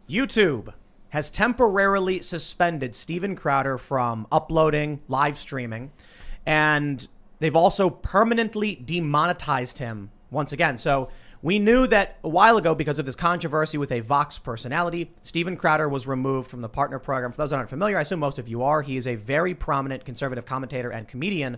YouTube has temporarily suspended Steven Crowder from uploading, live streaming, and they've also permanently demonetized him once again. So we knew that a while ago, because of this controversy with a Vox personality, Steven Crowder was removed from the partner program. For those that aren't familiar, I assume most of you are. He is a very prominent conservative commentator and comedian.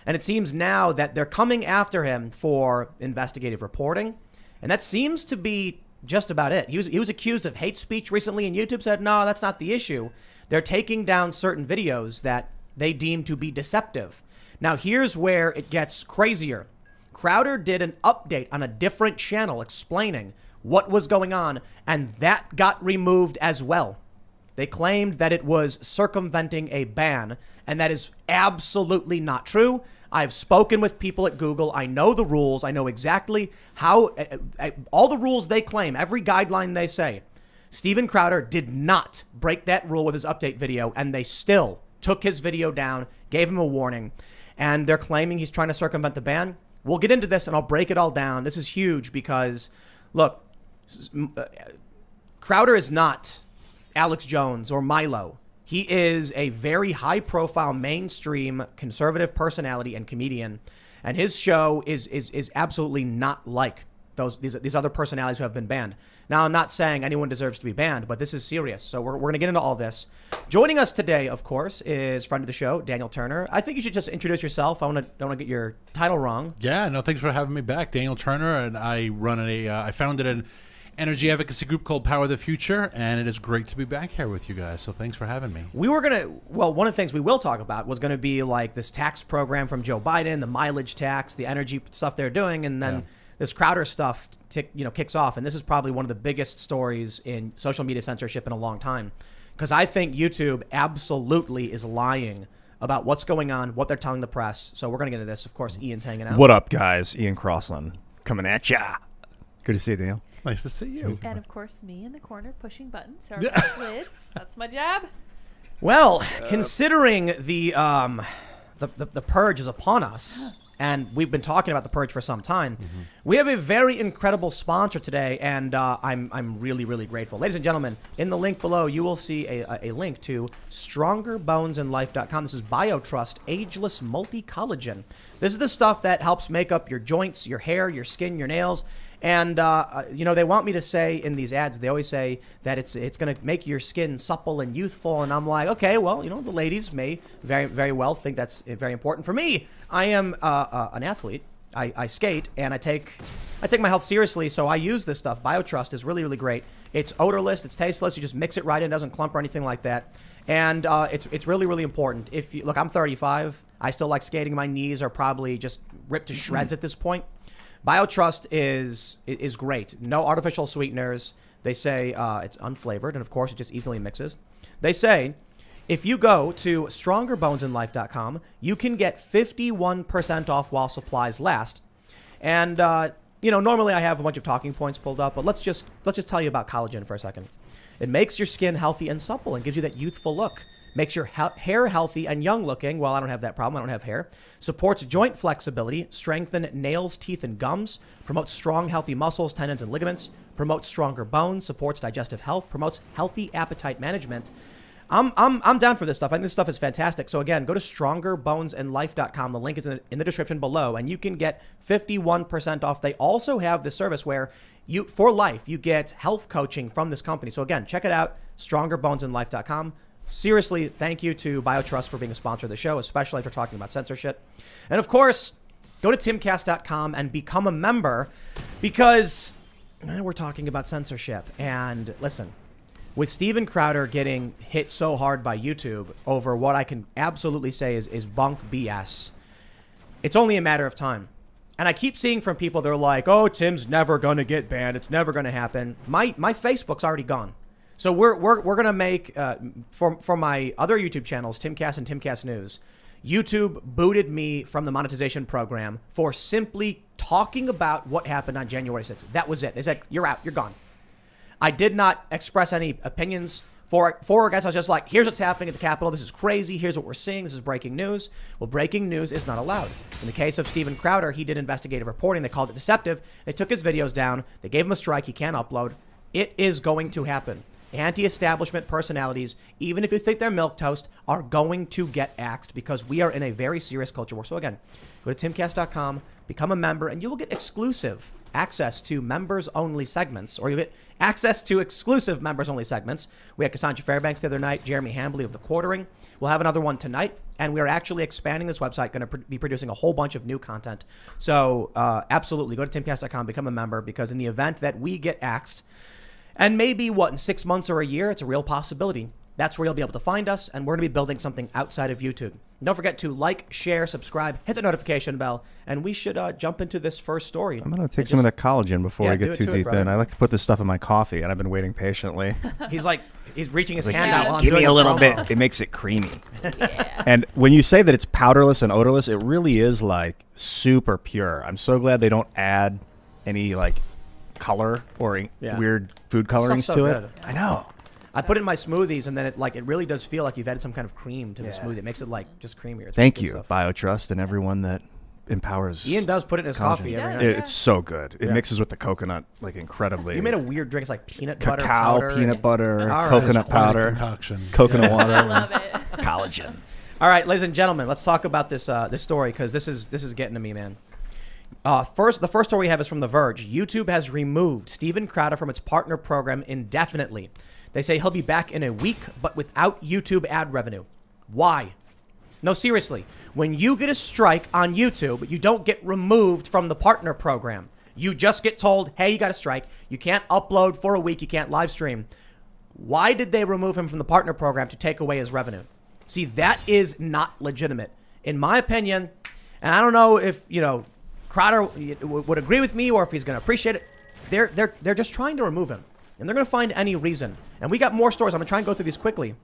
And it seems now that they're coming after him for investigative reporting. And that seems to be just about it. He was accused of hate speech recently, and YouTube said, no, that's not the issue. They're taking down certain videos that they deem to be deceptive. Now, here's where it gets crazier. Crowder did an update on a different channel explaining what was going on, and that got removed as well. They claimed that it was circumventing a ban, and that is absolutely not true. I've spoken with people at Google. I know the rules. I know exactly how, all the rules they claim, every guideline they say. Steven Crowder did not break that rule with his update video, and they still took his video down, gave him a warning, and they're claiming he's trying to circumvent the ban. We'll get into this and I'll break it all down. This is huge because, look, Crowder is not Alex Jones or Milo. He is a very high-profile, mainstream, conservative personality and comedian, and his show is absolutely not like these other personalities who have been banned. Now, I'm not saying anyone deserves to be banned, but this is serious, so we're going to get into all this. Joining us today, of course, is friend of the show, Daniel Turner. I think you should just introduce yourself. I don't want to get your title wrong. Yeah, no, thanks for having me back. Daniel Turner, and I run I founded an energy advocacy group called Power the Future, and it is great to be back here with you guys, so thanks for having me. We were going to, well, one of the things we will talk about was going to be like this tax program from Joe Biden, the mileage tax, the energy stuff they're doing, and then this Crowder stuff kicks off, and this is probably one of the biggest stories in social media censorship in a long time, because I think YouTube absolutely is lying about what's going on, what they're telling the press. So we're going to get into this. Of course, Ian's hanging out. What up, guys? Ian Crossland coming at ya. Good to see you, Daniel. Nice to see you. And of course, me in the corner pushing buttons. Lids. That's my job. Well, considering the purge is upon us, and we've been talking about the purge for some time, we have a very incredible sponsor today, and I'm really, really grateful. Ladies and gentlemen, in the link below, you will see a link to StrongerBonesInLife.com. This is BioTrust Ageless Multi-Collagen. This is the stuff that helps make up your joints, your hair, your skin, your nails. And, they want me to say in these ads, they always say that it's going to make your skin supple and youthful. And I'm like, okay, well, the ladies may very, very well think that's very important. For me, I am an athlete. I skate and I take my health seriously. So I use this stuff. BioTrust is really, really great. It's odorless. It's tasteless. You just mix it right in. It doesn't clump or anything like that. And it's really, really important. Look, I'm 35. I still like skating. My knees are probably just ripped to shreds at this point. BioTrust is great. No artificial sweeteners. They say it's unflavored, and of course, it just easily mixes. They say if you go to StrongerBonesInLife.com, you can get 51% off while supplies last. And normally I have a bunch of talking points pulled up, but let's just tell you about collagen for a second. It makes your skin healthy and supple and gives you that youthful look. Makes your hair healthy and young looking. Well, I don't have that problem. I don't have hair. Supports joint flexibility, strengthen nails, teeth, and gums. Promotes strong, healthy muscles, tendons, and ligaments. Promotes stronger bones. Supports digestive health. Promotes healthy appetite management. I'm down for this stuff. I think this stuff is fantastic. So again, go to StrongerBonesInLife.com. The link is in the description below, and you can get 51% off. They also have this service where for life, you get health coaching from this company. So again, check it out, StrongerBonesInLife.com. Seriously, thank you to BioTrust for being a sponsor of the show, especially if we're talking about censorship. And of course, go to timcast.com and become a member because we're talking about censorship. And listen, with Steven Crowder getting hit so hard by YouTube over what I can absolutely say is bunk BS, it's only a matter of time. And I keep seeing from people, they're like, oh, Tim's never going to get banned. It's never going to happen. My Facebook's already gone. So we're gonna make for my other YouTube channels, Timcast and Timcast News. YouTube booted me from the monetization program for simply talking about what happened on January 6th. That was it. They said you're out, you're gone. I did not express any opinions for or against. I was just like, here's what's happening at the Capitol. This is crazy. Here's what we're seeing. This is breaking news. Well, breaking news is not allowed. In the case of Steven Crowder, he did investigative reporting. They called it deceptive. They took his videos down. They gave him a strike. He can't upload. It is going to happen. Anti-establishment personalities, even if you think they're milquetoast, are going to get axed because we are in a very serious culture war. So again, go to timcast.com, become a member, and you will get exclusive access to members-only segments, or you'll get access to exclusive members-only segments. We had Cassandra Fairbanks the other night, Jeremy Hambley of The Quartering. We'll have another one tonight, and we are actually expanding this website, going to be producing a whole bunch of new content. So absolutely, go to timcast.com, become a member, because in the event that we get axed, and maybe, in 6 months or a year, it's a real possibility. That's where you'll be able to find us, and we're going to be building something outside of YouTube. Don't forget to like, share, subscribe, hit the notification bell, and we should jump into this first story. I'm going to take some of that collagen before we get too deep brother. in. I like to put this stuff in my coffee, and I've been waiting patiently. He's reaching his hand out. While I'm Give me doing a the little promo. bit. It makes it creamy. And when you say that it's powderless and odorless, it really is like super pure. I'm so glad they don't add any like color or weird food colorings so to good. it. I know. I put it in my smoothies, and then it really does feel like you've added some kind of cream to the smoothie. It makes it just creamier. It's Thank good you, stuff. BioTrust, and everyone that empowers. Ian does put it in his coffee every night. It's so good. It mixes with the coconut like incredibly. You made a weird drink. It's like peanut butter cacao, powder. peanut butter, All right. coconut powder, Concoction. coconut water, I love it. collagen. All right, ladies and gentlemen, let's talk about this this story because this is getting to me, man. The first story we have is from The Verge. YouTube has removed Steven Crowder from its partner program indefinitely. They say he'll be back in a week, but without YouTube ad revenue. Why? No, seriously. When you get a strike on YouTube, you don't get removed from the partner program. You just get told, hey, you got a strike. You can't upload for a week. You can't live stream. Why did they remove him from the partner program to take away his revenue? See, that is not legitimate. In my opinion, and I don't know if, Crowder would agree with me or if he's going to appreciate it. They're just trying to remove him. And they're going to find any reason. And we got more stories. I'm going to try and go through these quickly.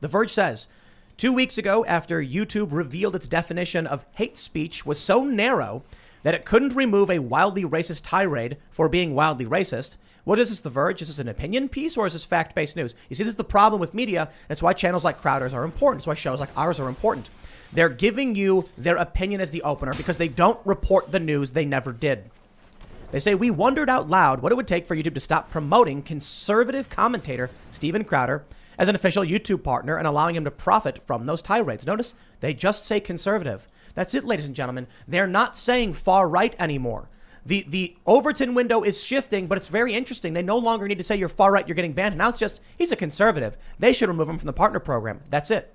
The Verge says, 2 weeks ago, after YouTube revealed its definition of hate speech was so narrow that it couldn't remove a wildly racist tirade for being wildly racist. What is this, The Verge? Is this an opinion piece or is this fact-based news? You see, this is the problem with media. That's why channels like Crowder's are important. That's why shows like ours are important. They're giving you their opinion as the opener because they don't report the news they never did. They say, we wondered out loud what it would take for YouTube to stop promoting conservative commentator Steven Crowder as an official YouTube partner and allowing him to profit from those tirades. Notice they just say conservative. That's it, ladies and gentlemen. They're not saying far right anymore. The Overton window is shifting, but it's very interesting. They no longer need to say you're far right, you're getting banned. Now it's just, he's a conservative. They should remove him from the partner program. That's it.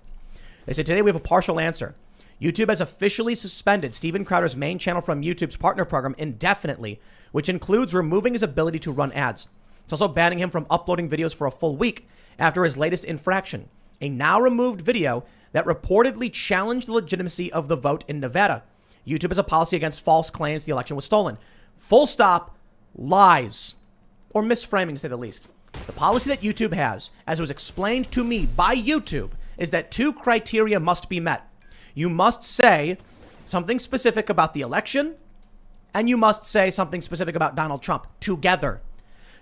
They say, today we have a partial answer. YouTube has officially suspended Steven Crowder's main channel from YouTube's partner program indefinitely, which includes removing his ability to run ads. It's also banning him from uploading videos for a full week after his latest infraction, a now removed video that reportedly challenged the legitimacy of the vote in Nevada. YouTube has a policy against false claims the election was stolen. Full stop, lies, or misframing to say the least. The policy that YouTube has, as was explained to me by YouTube, is that two criteria must be met. You must say something specific about the election, and you must say something specific about Donald Trump together.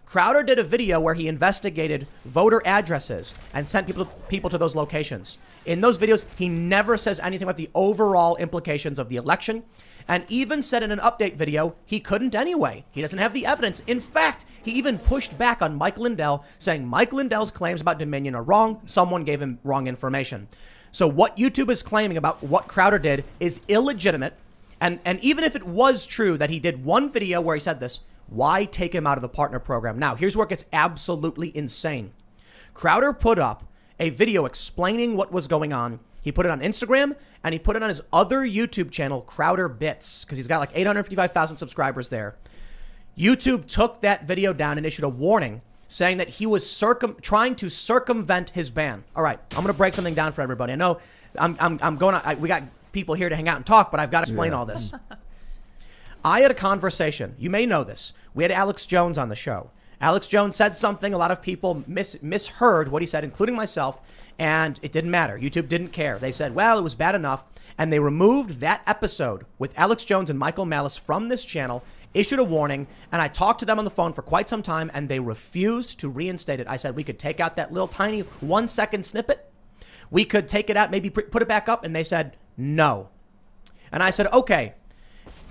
Crowder did a video where he investigated voter addresses and sent people to those locations. In those videos, he never says anything about the overall implications of the election, and even said in an update video he couldn't anyway. He doesn't have the evidence. In fact, he even pushed back on Mike Lindell, saying Mike Lindell's claims about Dominion are wrong. Someone gave him wrong information. So what YouTube is claiming about what Crowder did is illegitimate. And even if it was true that he did one video where he said this, why take him out of the partner program? Now, here's where it gets absolutely insane. Crowder put up a video explaining what was going on. He put it on Instagram and he put it on his other YouTube channel, Crowder Bits, because he's got like 855,000 subscribers there. YouTube took that video down and issued a warning saying that he was trying to circumvent his ban. All right, I'm going to break something down for everybody. I know we got people here to hang out and talk, but I've got to explain all this. I had a conversation. You may know this. We had Alex Jones on the show. Alex Jones said something. A lot of people misheard what he said, including myself, and it didn't matter. YouTube didn't care. They said, well, it was bad enough, and they removed that episode with Alex Jones and Michael Malice from this channel, issued a warning, and I talked to them on the phone for quite some time, and they refused to reinstate it. I said we could take out that little tiny 1 second snippet. We could take it out, maybe put it back up, and they said no. And I said, okay,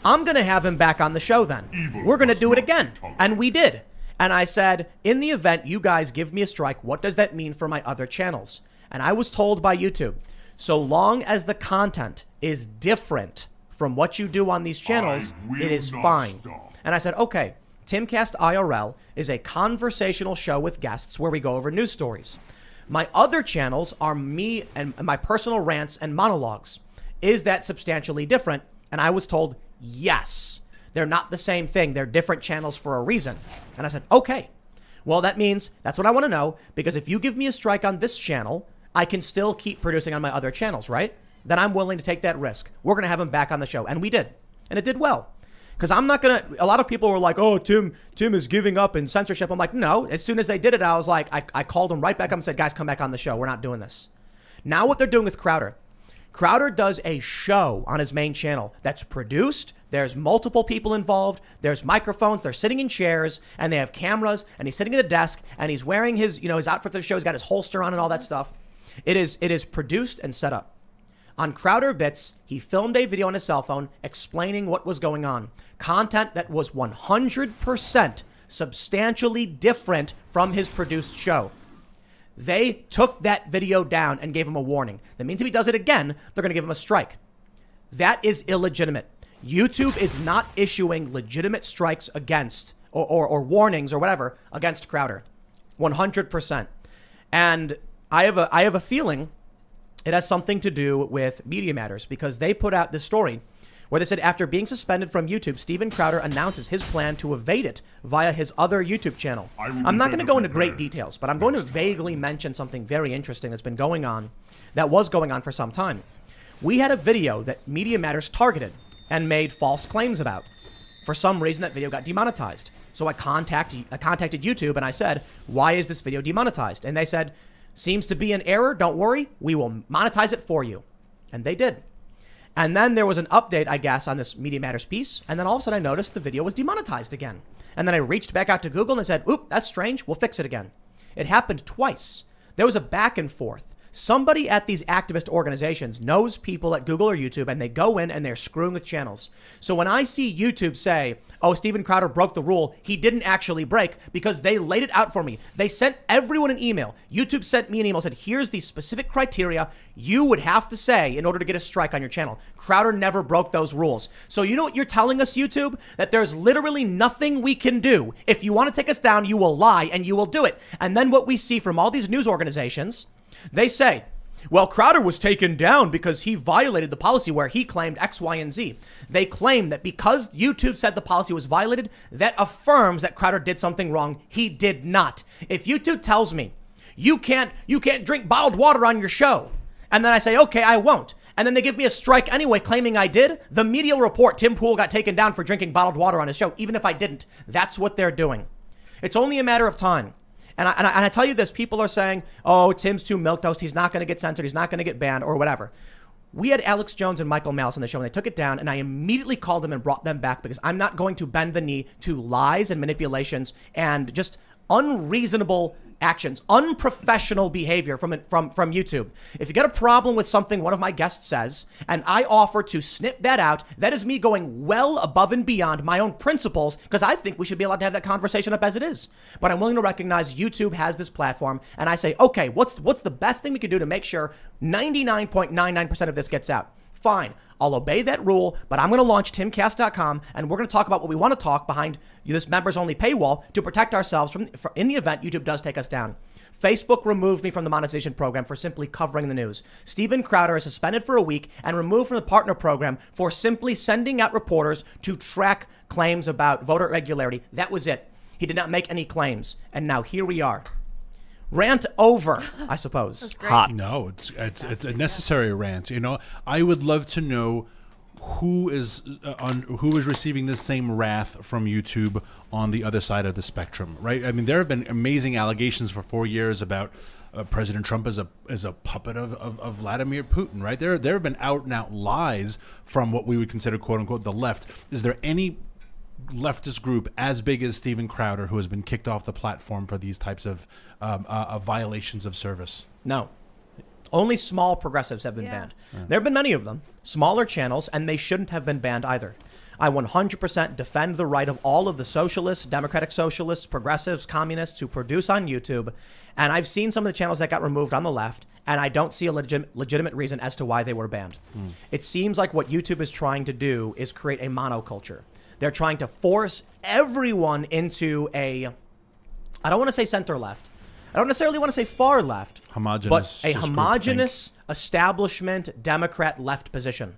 I'm going to have him back on the show then. We're going to do it again. And we did. And I said, in the event you guys give me a strike, what does that mean for my other channels? And I was told by YouTube, so long as the content is different from what you do on these channels, it is fine. And I said, okay, Timcast IRL is a conversational show with guests where we go over news stories. My other channels are me and my personal rants and monologues. Is that substantially different? And I was told, yes. They're not the same thing. They're different channels for a reason. And I said, okay. Well, that means that's what I want to know, because if you give me a strike on this channel, I can still keep producing on my other channels, right? Then I'm willing to take that risk. We're going to have him back on the show. And we did. And it did well. Because I'm not going to, a lot of people were like, oh, Tim is giving up in censorship. I'm like, no. As soon as they did it, I was like, I called them right back up and said, guys, come back on the show. We're not doing this. Now what they're doing with Crowder does a show on his main channel that's produced. There's multiple people involved. There's microphones. They're sitting in chairs and they have cameras and he's sitting at a desk and he's wearing his, his outfit for the show. He's got his holster on and all that stuff. It is produced and set up. On Crowder Bits, he filmed a video on his cell phone explaining what was going on. Content that was 100% substantially different from his produced show. They took that video down and gave him a warning. That means if he does it again, they're going to give him a strike. That is illegitimate. YouTube is not issuing legitimate strikes against or warnings or whatever against Crowder. 100%. And I have a feeling it has something to do with Media Matters, because they put out this story where they said after being suspended from YouTube, Steven Crowder announces his plan to evade it via his other YouTube channel. I'm not going to go into great details, but I'm going to vaguely mention something very interesting that's been going on, that was going on for some time. We had a video that Media Matters targeted and made false claims about. For some reason, that video got demonetized. So I contacted YouTube and I said, why is this video demonetized? And they said, seems to be an error. Don't worry. We will monetize it for you. And they did. And then there was an update, I guess, on this Media Matters piece. And then all of a sudden I noticed the video was demonetized again. And then I reached back out to Google and said, oop, that's strange. We'll fix it again. It happened twice. There was a back and forth. Somebody at these activist organizations knows people at Google or YouTube, and they go in and they're screwing with channels. So when I see YouTube say, oh, Steven Crowder broke the rule, he didn't actually break, because they laid it out for me. They sent everyone an email. YouTube sent me an email, said, here's the specific criteria you would have to say in order to get a strike on your channel. Crowder never broke those rules. So you know what you're telling us, YouTube? That there's literally nothing we can do. If you want to take us down, you will lie and you will do it. And then what we see from all these news organizations, they say, well, Crowder was taken down because he violated the policy where he claimed X, Y, and Z. They claim that because YouTube said the policy was violated, that affirms that Crowder did something wrong. He did not. If YouTube tells me you can't drink bottled water on your show, and then I say, okay, I won't, and then they give me a strike anyway claiming I did, the media will report Tim Pool got taken down for drinking bottled water on his show, even if I didn't. That's what they're doing. It's only a matter of time. And I tell you this, people are saying, oh, Tim's too milquetoast. He's not going to get censored. He's not going to get banned or whatever. We had Alex Jones and Michael Malice on the show and they took it down, and I immediately called them and brought them back because I'm not going to bend the knee to lies and manipulations and just unreasonable actions, unprofessional behavior from YouTube. If you get a problem with something one of my guests says, and I offer to snip that out, that is me going well above and beyond my own principles, because I think we should be allowed to have that conversation up as it is. But I'm willing to recognize YouTube has this platform, and I say, okay, what's the best thing we can do to make sure 99.99% of this gets out? Fine, I'll obey that rule, but I'm going to launch timcast.com, and we're going to talk about what we want to talk behind this members-only paywall to protect ourselves from in the event YouTube does take us down. Facebook removed me from the monetization program for simply covering the news. Steven Crowder is suspended for a week and removed from the partner program for simply sending out reporters to track claims about voter irregularity. That was it. He did not make any claims, and now here we are. Rant over, I suppose. Hot. No, it's a necessary rant. I would love to know who is receiving this same wrath from YouTube on the other side of the spectrum, right? I mean, there have been amazing allegations for 4 years about President Trump as a puppet of Vladimir Putin, right? There have been out and out lies from what we would consider quote unquote the left. Is there any leftist group as big as Steven Crowder who has been kicked off the platform for these types of violations of service? No. Only small progressives have been banned. There have been many of them, smaller channels, and they shouldn't have been banned either. I 100% defend the right of all of the socialists, democratic socialists, progressives, communists to produce on YouTube. And I've seen some of the channels that got removed on the left, and I don't see a legitimate reason as to why they were banned. It seems like what YouTube is trying to do is create a monoculture. They're trying to force everyone into I don't want to say center left. I don't necessarily want to say far left, homogenous, but a homogenous establishment Democrat left position.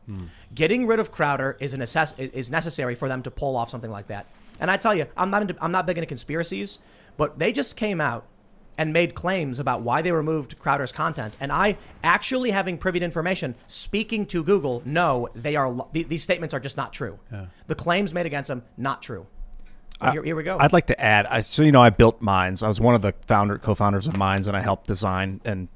Getting rid of Crowder is necessary for them to pull off something like that. And I tell you, I'm not big into conspiracies, but they just came out and made claims about why they removed Crowder's content. And I, actually having privy to information, speaking to Google, no, these statements are just not true. Yeah. The claims made against them, not true. Here we go. I'd like to add, I built Minds. I was one of the co-founders of Minds, and I helped design and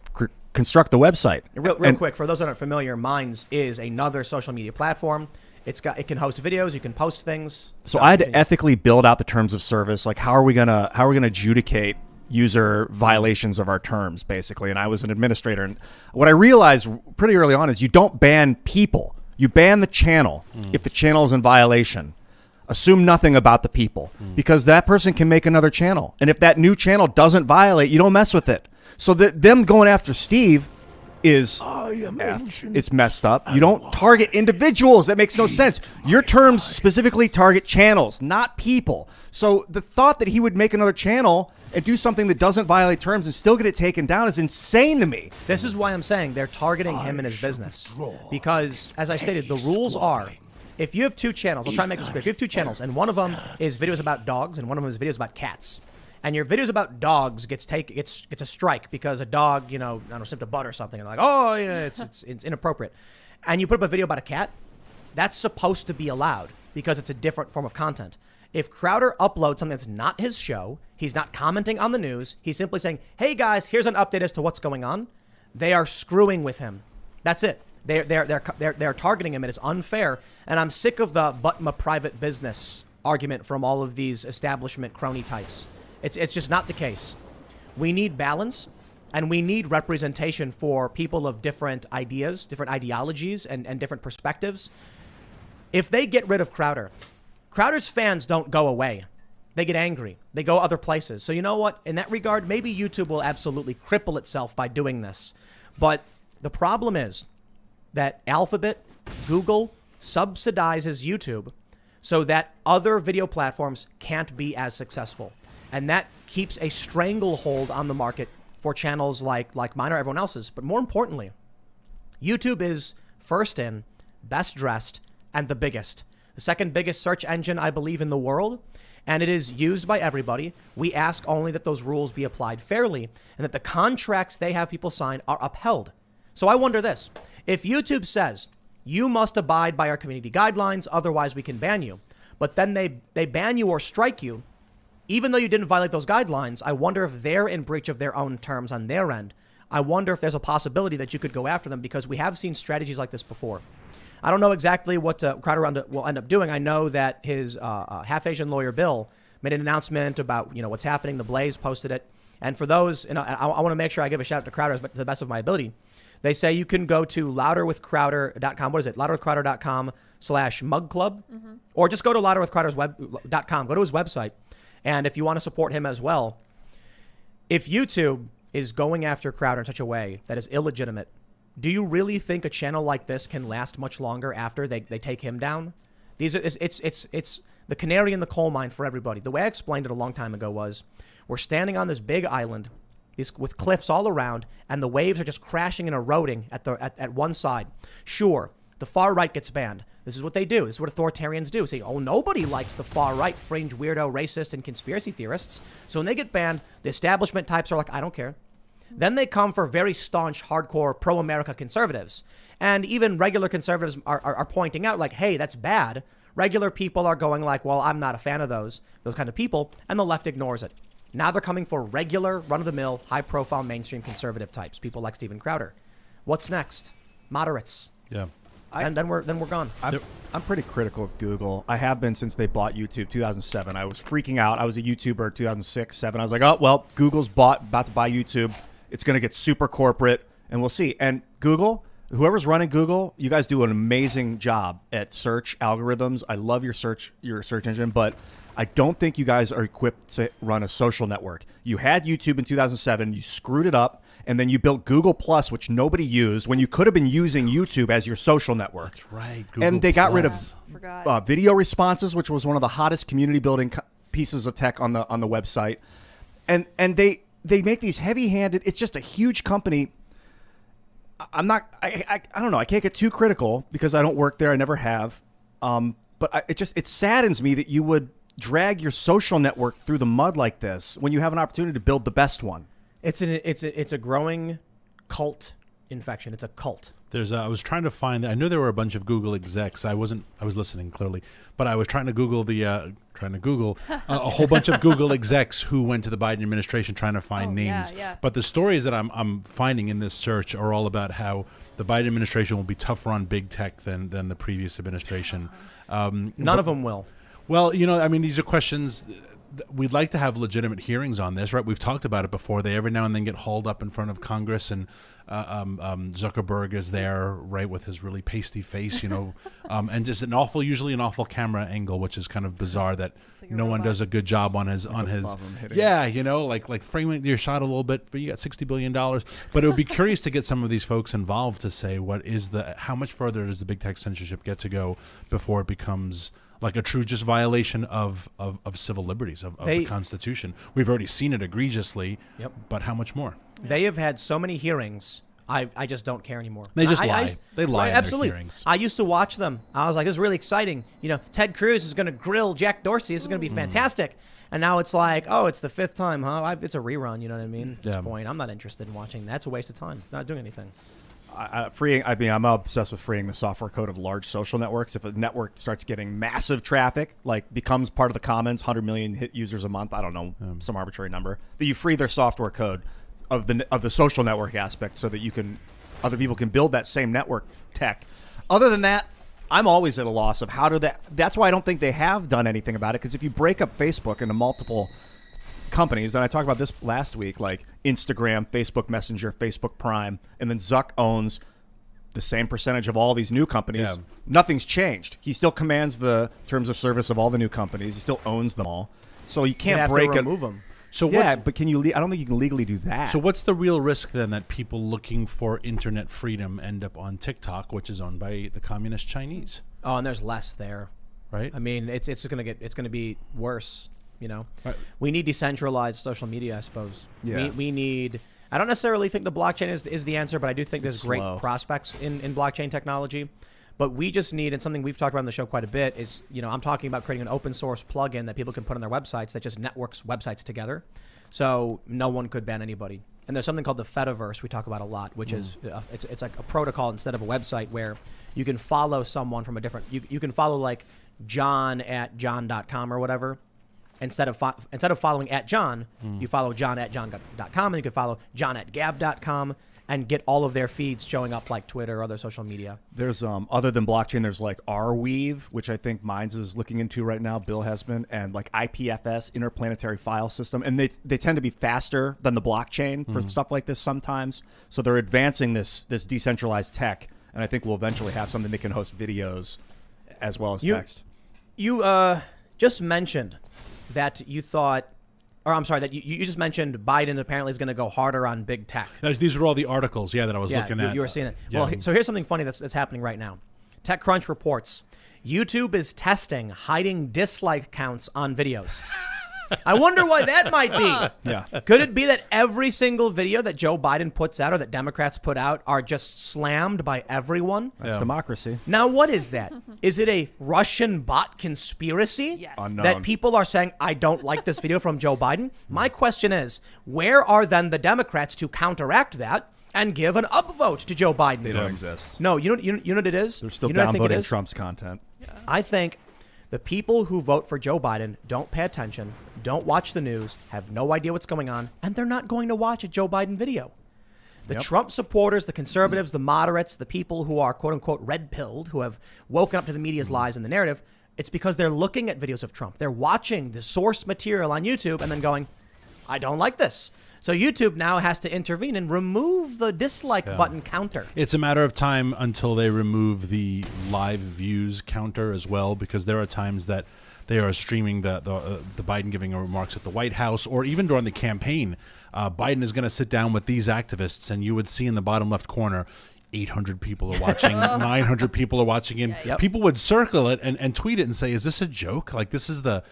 construct the website. Real quick, for those that aren't familiar, Minds is another social media platform. It can host videos, you can post things. So I had to ethically build out the terms of service. Like, how are we gonna adjudicate user violations of our terms, basically? And I was an administrator, and what I realized pretty early on is you don't ban people. You ban the channel if the channel is in violation. Assume nothing about the people, because that person can make another channel. And if that new channel doesn't violate, you don't mess with it. So them going after Steve is it's messed up. You don't target individuals. That makes no sense. Your terms specifically target channels, not people. So the thought that he would make another channel and do something that doesn't violate terms and still get it taken down is insane to me. This is why I'm saying they're targeting him and his business. Because, as I stated, the rules are, if you have two channels, I'll try and make this clear. If you have two channels, and one of them is videos about dogs, and one of them is videos about cats, and your videos about dogs gets a strike because a dog, I don't know, sniffed a butt or something, and they're like, it's inappropriate, and you put up a video about a cat, that's supposed to be allowed because it's a different form of content. If Crowder uploads something that's not his show, he's not commenting on the news, he's simply saying, hey guys, here's an update as to what's going on, they are screwing with him. That's it. They're targeting him. It is unfair, and I'm sick of the "but my private business" argument from all of these establishment crony types. It's just not the case. We need balance, and we need representation for people of different ideas, different ideologies, and different perspectives. If they get rid of Crowder's fans don't go away. They get angry. They go other places. So you know what? In that regard, maybe YouTube will absolutely cripple itself by doing this. But the problem is that Alphabet, Google subsidizes YouTube so that other video platforms can't be as successful. And that keeps a stranglehold on the market for channels like mine or everyone else's. But more importantly, YouTube is first in, best dressed, and the biggest. The second biggest search engine, I believe, in the world. And it is used by everybody. We ask only that those rules be applied fairly and that the contracts they have people sign are upheld. So I wonder this. If YouTube says, you must abide by our community guidelines, otherwise we can ban you, but then they ban you or strike you, even though you didn't violate those guidelines, I wonder if they're in breach of their own terms on their end. I wonder if there's a possibility that you could go after them, because we have seen strategies like this before. I don't know exactly what Crowder will end up doing. I know that his half-Asian lawyer, Bill, made an announcement about what's happening. The Blaze posted it. And for those, I want to make sure I give a shout out to Crowder to the best of my ability. They say you can go to louderwithcrowder.com. What is it? louderwithcrowder.com/mugclub. Or just go to louderwithcrowder.com. Go to his website. And if you want to support him as well, if YouTube is going after Crowder in such a way that is illegitimate, do you really think a channel like this can last much longer after they take him down? It's the canary in the coal mine for everybody. The way I explained it a long time ago was, we're standing on this big island with cliffs all around, and the waves are just crashing and eroding at one side. Sure, the far right gets banned. This is what they do. This is what authoritarians do. Say, oh, nobody likes the far right, fringe, weirdo, racist, and conspiracy theorists. So when they get banned, the establishment types are like, I don't care. Then they come for very staunch, hardcore, pro-America conservatives. And even regular conservatives are pointing out, like, hey, that's bad. Regular people are going like, well, I'm not a fan of those kind of people. And the left ignores it. Now they're coming for regular, run-of-the-mill, high-profile, mainstream conservative types, people like Steven Crowder. What's next? Moderates. Yeah. And then we're gone. I'm pretty critical of Google. I have been since they bought YouTube 2007. I was freaking out. I was a YouTuber 2006, 7. I was like, oh, well, Google's about to buy YouTube. It's going to get super corporate, and we'll see. And Google, whoever's running Google, you guys do an amazing job at search algorithms. I love your search engine, but I don't think you guys are equipped to run a social network. You had YouTube in 2007, you screwed it up, and then you built Google Plus, which nobody used, when you could have been using YouTube as your social network. That's right. Google and they got rid Plus. of video responses, which was one of the hottest community building pieces of tech on the website. And they make these heavy-handed. It's just a huge company. I don't know. I can't get too critical because I don't work there. I never have. But it saddens me that you would drag your social network through the mud like this when you have an opportunity to build the best one. It's a growing cult infection. It's a cult. I was trying to find. I knew there were a bunch of Google execs. I was listening clearly, but I was trying to Google a whole bunch of Google execs who went to the Biden administration trying to find names. Yeah. But the stories that I'm finding in this search are all about how the Biden administration will be tougher on big tech than the previous administration. None of them will. Well, I mean, these are questions. We'd like to have legitimate hearings on this, right? We've talked about it before. They every now and then get hauled up in front of Congress, and Zuckerberg is there, right, with his really pasty face, and just usually an awful camera angle, which is kind of bizarre that like no one does a good job on his like framing your shot a little bit, but you got $60 billion. But it would be curious to get some of these folks involved to say how much further does the big tech censorship get to go before it becomes like a true just violation of civil liberties, of the Constitution. We've already seen it egregiously, but how much more? They have had so many hearings, I just don't care anymore. They just lie. They lie in absolutely. their hearings. I used to watch them. I was like, this is really exciting. Ted Cruz is going to grill Jack Dorsey. This is going to be fantastic. And now it's like, oh, it's the fifth time, huh? It's a rerun, you know what I mean? At this point, I'm not interested in watching. That's a waste of time. Not doing anything. I'm obsessed with freeing the software code of large social networks. If a network starts getting massive traffic, like becomes part of the commons, 100 million hit users a month, I don't know, some arbitrary number, that you free their software code of the social network aspect so that other people can build that same network tech. Other than that, I'm always at a loss of that's why I don't think they have done anything about it, because if you break up Facebook into multiple companies, and I talked about this last week, like Instagram, Facebook Messenger, Facebook Prime, and then Zuck owns the same percentage of all these new companies. Yeah. Nothing's changed. He still commands the terms of service of all the new companies. He still owns them all. So you can't remove them. So but can you? I don't think you can legally do that. So what's the real risk then that people looking for internet freedom end up on TikTok, which is owned by the communist Chinese? Oh, and there's less there, right? I mean, it's going to be worse. Right. We need decentralized social media, I suppose. Yeah. We need. I don't necessarily think the blockchain is the answer, but I do think there's great prospects in blockchain technology. But we just need, and something we've talked about on the show quite a bit, is, I'm talking about creating an open source plugin that people can put on their websites that just networks websites together. So no one could ban anybody. And there's something called the Fediverse we talk about a lot, which is, it's like a protocol instead of a website where you can follow someone from a different, you can follow like John at john.com or whatever. Instead of following at John, you follow John at john.com, and you can follow John at gab.com and get all of their feeds showing up like Twitter or other social media. There's other than blockchain, there's like Arweave, which I think Minds is looking into right now. Bill has been, and like IPFS, Interplanetary File System, and they tend to be faster than the blockchain for stuff like this sometimes. So they're advancing this decentralized tech, and I think we'll eventually have something that can host videos as well as text. You just mentioned that you thought, or I'm sorry, that you just mentioned Biden apparently is going to go harder on big tech. These are all the articles, that I was looking at. You were seeing that. Yeah. Well, so here's something funny that's happening right now. TechCrunch reports YouTube is testing hiding dislike counts on videos. I wonder why that might be. Yeah. Could it be that every single video that Joe Biden puts out or that Democrats put out are just slammed by everyone? That's democracy. Now, what is that? Is it a Russian bot conspiracy? Yes. Unknown. That people are saying, I don't like this video from Joe Biden? My question is, where are then the Democrats to counteract that and give an upvote to Joe Biden? They don't exist. No, you know what it is? They're still you know what I think it downvoting is? Trump's content. Yeah. I think the people who vote for Joe Biden don't pay attention, don't watch the news, have no idea what's going on, and they're not going to watch a Joe Biden video. The Trump supporters, the conservatives, the moderates, the people who are quote-unquote red-pilled, who have woken up to the media's lies and the narrative, it's because they're looking at videos of Trump. They're watching the source material on YouTube and then going, I don't like this. So YouTube now has to intervene and remove the dislike button counter. It's a matter of time until they remove the live views counter as well, because there are times that they are streaming the Biden giving remarks at the White House, or even during the campaign. Biden is going to sit down with these activists, and you would see in the bottom left corner, 800 people are watching, 900 people are watching, and people would circle it and tweet it and say, is this a joke? Like, this is the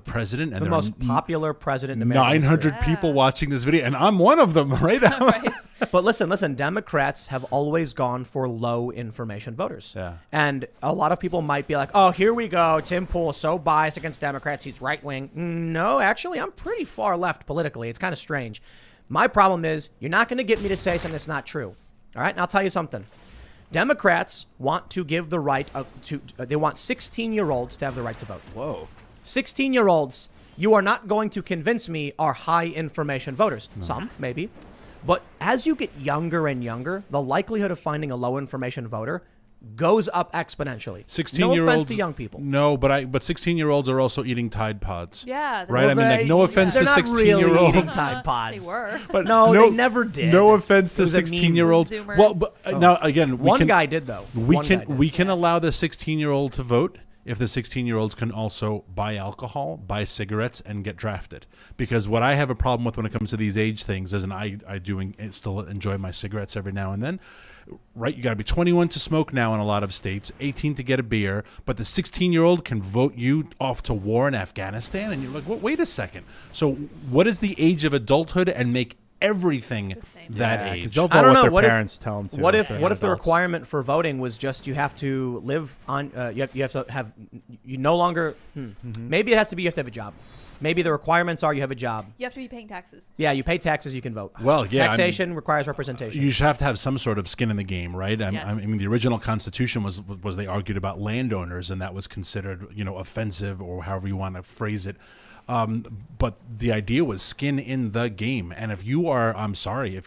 president, and the most popular president in America. 900 people watching this video, and I'm one of them, right? Right. But listen, Democrats have always gone for low information voters. Yeah. And a lot of people might be like, oh, here we go. Tim Pool is so biased against Democrats. He's right wing. No, actually, I'm pretty far left politically. It's kind of strange. My problem is you're not going to get me to say something that's not true. All right. And I'll tell you something. Democrats want to give the right they want 16-year-olds to have the right to vote. Whoa. 16-year-olds, you are not going to convince me are high information voters. No. Some, maybe. But as you get younger and younger, the likelihood of finding a low information voter goes up exponentially. 16-year-olds. No offense to young people. No, but 16-year-olds are also eating Tide Pods. Yeah. Right? I mean, like, no offense to 16-year-olds. Really eating Tide Pods. They were. But no, they never did. No offense to 16-year-olds. Well, but now again, one guy did though. We can allow the 16-year-old to vote if the 16-year-olds can also buy alcohol, buy cigarettes, and get drafted. Because what I have a problem with when it comes to these age things is, and I do still enjoy my cigarettes every now and then, right? You got to be 21 to smoke now in a lot of states, 18 to get a beer, but the 16-year-old can vote you off to war in Afghanistan? And you're like, well, wait a second. So what is the age of adulthood, and make everything that age? They'll vote what their parents tell them to. What if the requirement for voting was just you have to live on you have to have you no longer maybe it has to be you have to have a job. Maybe the requirements are you have a job. You have to be paying taxes. Yeah, you pay taxes, you can vote. Well, yeah, taxation requires representation. You should have to have some sort of skin in the game, right? Yes. I mean, the original Constitution was they argued about landowners, and that was considered, offensive, or however you want to phrase it. But the idea was skin in the game. And if you are, I'm sorry,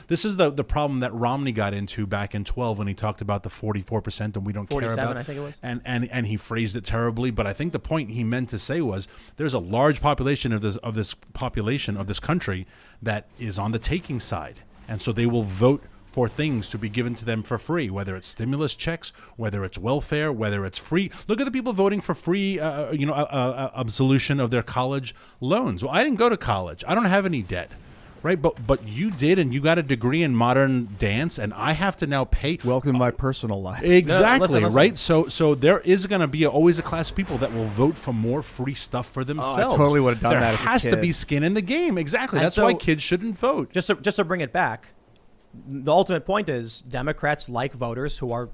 this is the problem that Romney got into back in 12 when he talked about the 44% and we don't care about. 47, I think it was. And he phrased it terribly. But I think the point he meant to say was there's a large population of this country that is on the taking side, and so they will vote for things to be given to them for free, whether it's stimulus checks, whether it's welfare, whether it's free. Look at the people voting for free, absolution of their college loans. Well, I didn't go to college. I don't have any debt, right? But you did, and you got a degree in modern dance, and I have to now pay. Welcome to my personal life. Exactly, No, listen. right? So there is going to be always a class of people that will vote for more free stuff for themselves. I totally would have done there that as a has to kid. be skin in the game. Exactly. And That's so- why kids shouldn't vote. Just to bring it back, the ultimate point is Democrats like voters who are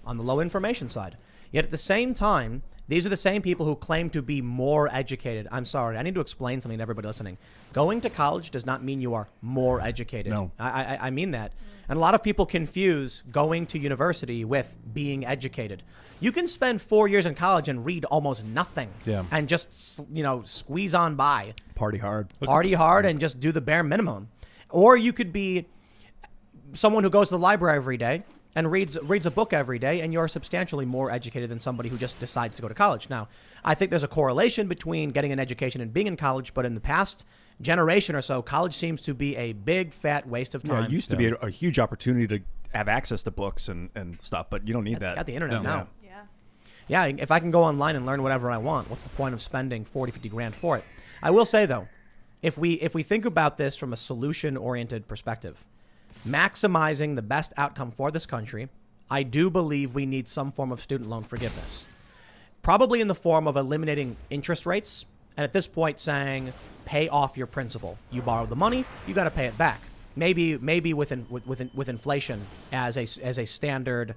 on the low information side. Yet at the same time, these are the same people who claim to be more educated. I'm sorry, I need to explain something to everybody listening. Going to college does not mean you are more educated. No. I mean that. And a lot of people confuse going to university with being educated. You can spend 4 years in college and read almost nothing and just, squeeze on by. Party hard. And just do the bare minimum. Or you could be someone who goes to the library every day and reads a book every day, and you're substantially more educated than somebody who just decides to go to college. Now, I think there's a correlation between getting an education and being in college, but in the past generation or so, college seems to be a big, fat waste of time. Yeah, it used to be a huge opportunity to have access to books and stuff, but you don't need that. Got the internet now. Yeah. Yeah, if I can go online and learn whatever I want, what's the point of spending 40, 50 grand for it? I will say, though, if we think about this from a solution-oriented perspective, maximizing the best outcome for this country, I do believe we need some form of student loan forgiveness. Probably in the form of eliminating interest rates, and at this point saying, pay off your principal. You borrowed the money, you got to pay it back. Maybe with inflation as a standard,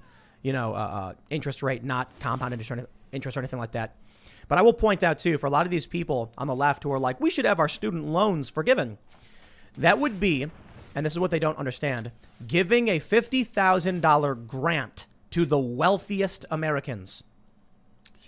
interest rate, not compound interest or anything like that. But I will point out too, for a lot of these people on the left who are like, we should have our student loans forgiven. That would be, and this is what they don't understand, giving a $50,000 grant to the wealthiest Americans.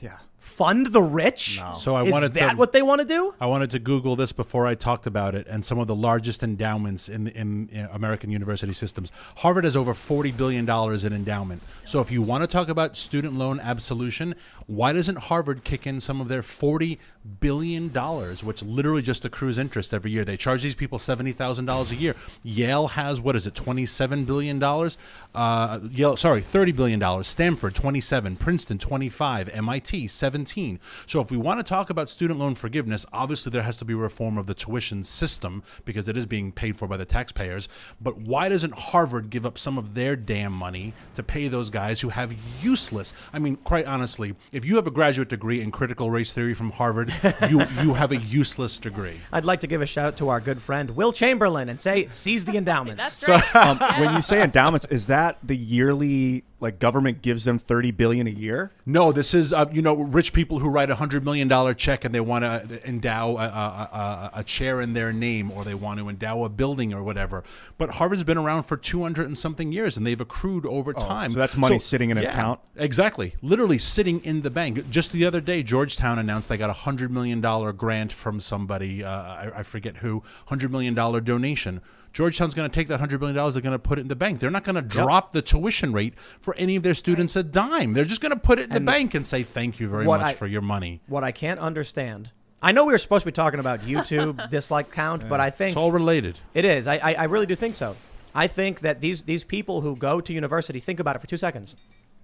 Yeah. Fund the rich? No. So I Is wanted that to, what they want to do? I wanted to Google this before I talked about it, and some of the largest endowments in American university systems. Harvard has over $40 billion in endowment. So if you want to talk about student loan absolution, why doesn't Harvard kick in some of their $40 billion, which literally just accrues interest every year? They charge these people $70,000 a year. Yale has, what is it, $27 billion? $30 billion. Stanford, 27. Princeton, 25. MIT, 17. So if we want to talk about student loan forgiveness, obviously there has to be a reform of the tuition system because it is being paid for by the taxpayers. But why doesn't Harvard give up some of their damn money to pay those guys who have useless, I mean, quite honestly, if you have a graduate degree in critical race theory from Harvard, you have a useless degree. I'd like to give a shout out to our good friend Will Chamberlain and say, seize the endowments. That's right. When you say endowments, is that the yearly, like, government gives them $30 billion a year? No, this is rich people who write $100 million check and they want to endow a chair in their name, or they want to endow a building or whatever. But Harvard's been around for 200 and something years, and they've accrued over time. So that's money sitting in an account? Exactly, literally sitting in the bank. Just the other day, Georgetown announced they got a $100 million grant from somebody. I forget who. $100 million donation. Georgetown's going to take that $100 million, they're going to put it in the bank. They're not going to drop the tuition rate for any of their students a dime. They're just going to put it in the bank and say, thank you very much for your money. What I can't understand, I know we were supposed to be talking about YouTube dislike count, but I think It's all related. it is. I really do think so. I think that these people who go to university, think about it for 2 seconds.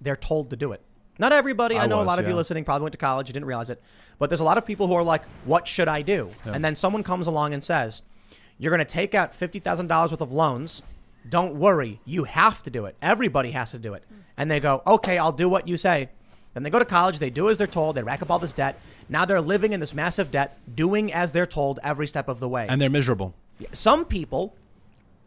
They're told to do it. Not everybody. I know a lot of you listening probably went to college, you didn't realize it. But there's a lot of people who are like, what should I do? Yeah. And then someone comes along and says, you're going to take out $50,000 worth of loans. Don't worry. You have to do it. Everybody has to do it. And they go, okay, I'll do what you say. Then they go to college. They do as they're told. They rack up all this debt. Now they're living in this massive debt, doing as they're told every step of the way. And they're miserable. Some people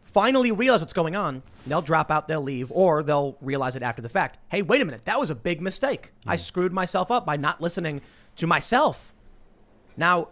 finally realize what's going on. They'll drop out, they'll leave, or they'll realize it after the fact. Hey, wait a minute. That was a big mistake. I screwed myself up by not listening to myself. Now,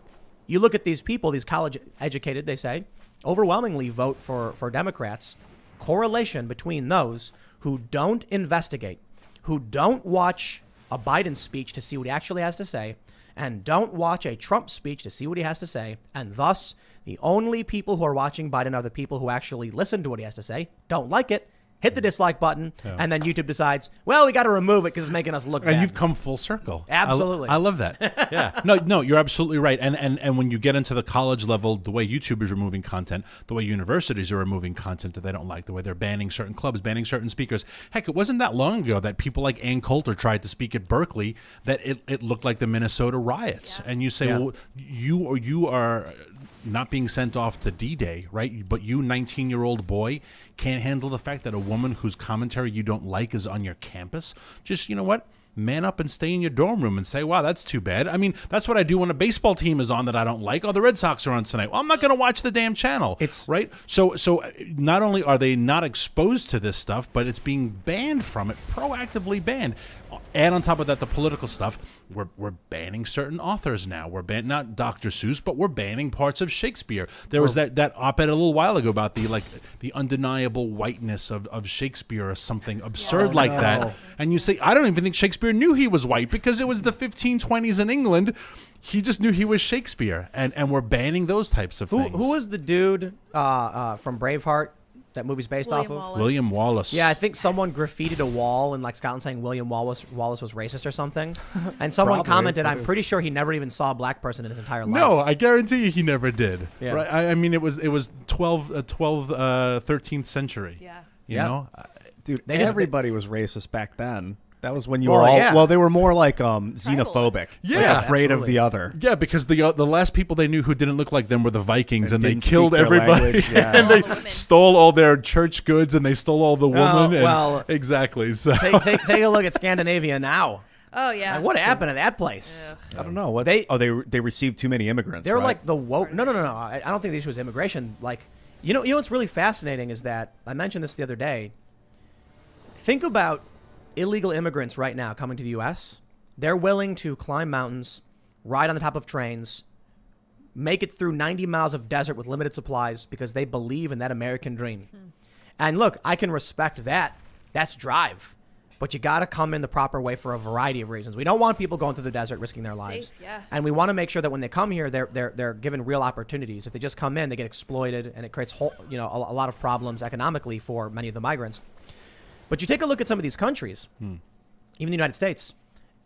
you look at these people, these college educated, they say, overwhelmingly vote for Democrats. Correlation between those who don't investigate, who don't watch a Biden speech to see what he actually has to say, and don't watch a Trump speech to see what he has to say, and thus the only people who are watching Biden are the people who actually listen to what he has to say, don't like it, hit the dislike button, and then YouTube decides, well, we got to remove it because it's making us look bad. And you've come full circle. Absolutely. I love that. Yeah. No, you're absolutely right. And when you get into the college level, the way YouTube is removing content, the way universities are removing content that they don't like, the way they're banning certain clubs, banning certain speakers. Heck, it wasn't that long ago that people like Ann Coulter tried to speak at Berkeley that it looked like the Minnesota riots. Yeah. And you say, well, you are not being sent off to D-Day, right? But you, 19-year-old boy, can't handle the fact that a woman whose commentary you don't like is on your campus. Just, you know what? Man up and stay in your dorm room and say, wow, that's too bad. I mean, that's what I do when a baseball team is on that I don't like. Oh, the Red Sox are on tonight. Well, I'm not going to watch the damn channel. It's right. So not only are they not exposed to this stuff, but it's being banned from it, proactively banned. And on top of that, the political stuff, we're banning certain authors now. We're banning not Dr. Seuss, but we're banning parts of Shakespeare. There was that op-ed a little while ago about the undeniable whiteness of Shakespeare or something absurd like that. And you say, I don't even think Shakespeare knew he was white because it was the 1520s in England. He just knew he was Shakespeare, and we're banning those types of things. Who was the dude from Braveheart? That movie's based off of? William Wallace. Yeah, I think someone graffitied a wall in like Scotland saying William Wallace was racist or something. And someone commented, I'm pretty sure he never even saw a black person in his entire life. No, I guarantee you he never did. Yeah. Right? I mean, it was 13th century. Yeah. You know? Dude, everybody was racist back then. That was when you were all... Yeah. Well, they were more like xenophobic. Yeah. Like afraid of the other. Yeah, because the last people they knew who didn't look like them were the Vikings, and they killed everybody. And they stole all their church goods, and they stole all the women. Exactly. So take a look at Scandinavia now. Oh, yeah. Like, what happened to that place? I don't know. They received too many immigrants. They're like the woke... No. I don't think the issue was immigration. Like, you know what's really fascinating is that, I mentioned this the other day, think about illegal immigrants right now coming to the U.S. They're willing to climb mountains, ride on the top of trains, make it through 90 miles of desert with limited supplies because they believe in that American dream. And look, I can respect that. That's drive. but you got to come in the proper way for a variety of reasons. We don't want people going through the desert risking their lives. Yeah. And we want to make sure that when they come here, they're given real opportunities. If they just come in, they get exploited, and it creates a lot of problems economically for many of the migrants. But you take a look at some of these countries, even the United States,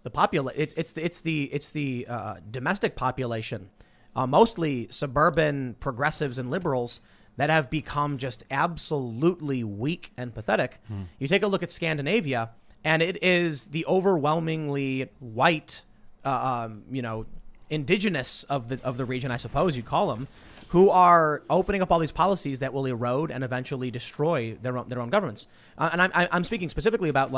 it's the domestic population, mostly suburban progressives and liberals, that have become just absolutely weak and pathetic. You take a look at Scandinavia, and it is the overwhelmingly white, indigenous of the region, I suppose you'd call them, who are opening up all these policies that will erode and eventually destroy their own governments. And I'm speaking specifically about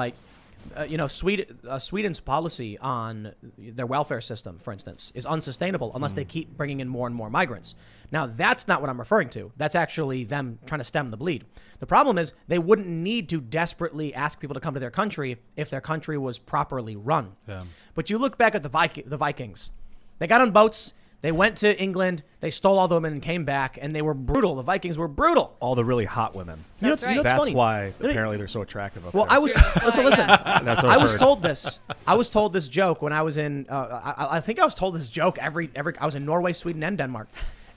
Sweden's policy on their welfare system, for instance, is unsustainable unless they keep bringing in more and more migrants. Now, that's not what I'm referring to. That's actually them trying to stem the bleed. The problem is they wouldn't need to desperately ask people to come to their country if their country was properly run. Yeah. But you look back at the Vikings. They got on boats. They went to England, they stole all the women and came back, and they were brutal. The Vikings were brutal. All the really hot women. That's right. That's funny. why apparently they're so attractive up well, there. I was listen. That's what I I've was heard. told this. I was told this joke when I was in. I think I was told this joke every. I was in Norway, Sweden, and Denmark,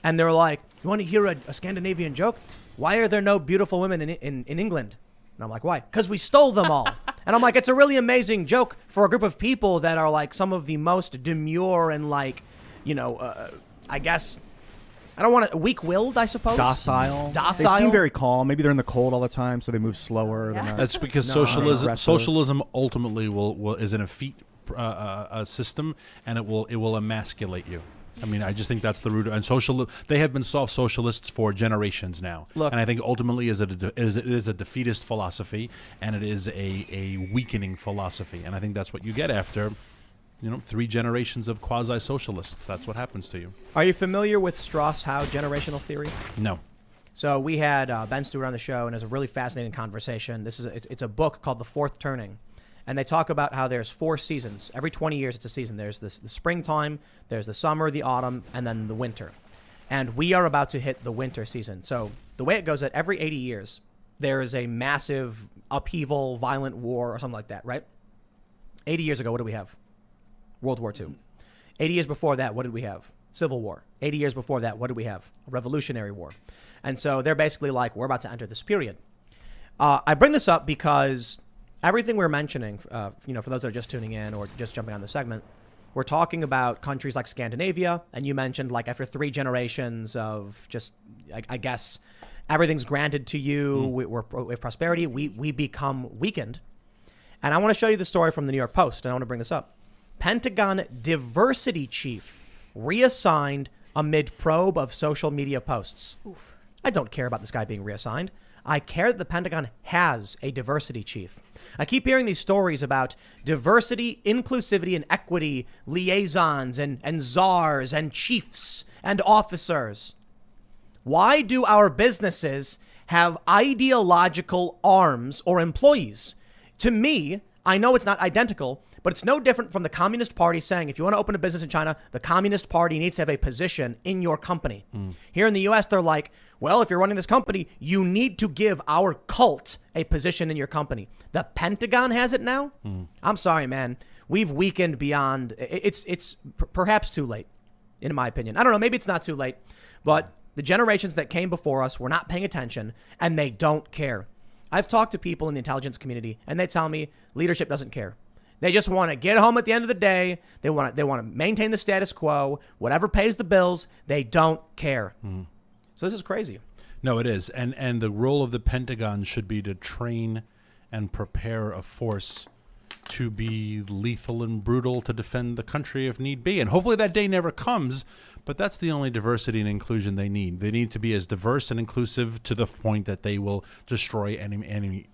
and they were like, "You want to hear a Scandinavian joke? Why are there no beautiful women in England?" And I'm like, "Why? Because we stole them all." And I'm like, "It's a really amazing joke for a group of people that are like some of the most demure and I guess, I don't want to, weak-willed, I suppose. Docile. Docile. They seem very calm. Maybe they're in the cold all the time, so they move slower. Yeah. That's because aggressive. socialism ultimately is an effete system, and it will emasculate you. I mean, I just think that's the root. And they have been soft socialists for generations now. Look, and I think ultimately it is a defeatist philosophy, and it is a weakening philosophy. And I think that's what you get after 3 generations of quasi-socialists. That's what happens to you. Are you familiar with Strauss-Howe generational theory? No. So we had Ben Stewart on the show, and it was a really fascinating conversation. It's a book called The Fourth Turning, and they talk about how there's 4 seasons. Every 20 years, it's a season. There's the springtime, there's the summer, the autumn, and then the winter. And we are about to hit the winter season. So the way it goes, that every 80 years, there is a massive upheaval, violent war, or something like that, right? 80 years ago, what do we have? World War II. 80 years before that, what did we have? Civil War. 80 years before that, what did we have? A Revolutionary War. And so they're basically like, we're about to enter this period. I bring this up because everything we're mentioning, for those that are just tuning in or just jumping on the segment, we're talking about countries like Scandinavia, and you mentioned like after 3 generations of just, I guess, everything's granted to you, we have prosperity, we become weakened. And I want to show you the story from the New York Post, and I want to bring this up. Pentagon diversity chief reassigned amid probe of social media posts. Oof. I don't care about this guy being reassigned. I care that the Pentagon has a diversity chief. I keep hearing these stories about diversity, inclusivity, and equity liaisons and czars and chiefs and officers. Why do our businesses have ideological arms or employees? To me, I know it's not identical, but it's no different from the Communist Party saying, if you want to open a business in China, the Communist Party needs to have a position in your company. Here in the U.S., they're like, well, if you're running this company, you need to give our cult a position in your company. The Pentagon has it now? I'm sorry, man. We've weakened beyond. It's perhaps too late, in my opinion. I don't know. Maybe it's not too late. But the generations that came before us were not paying attention, and they don't care. I've talked to people in the intelligence community, and they tell me leadership doesn't care. They just want to get home at the end of the day. They want to maintain the status quo. Whatever pays the bills, they don't care. So this is crazy. No, it is. And the role of the Pentagon should be to train and prepare a force to be lethal and brutal to defend the country if need be. And hopefully that day never comes, but that's the only diversity and inclusion they need. They need to be as diverse and inclusive to the point that they will destroy any enemy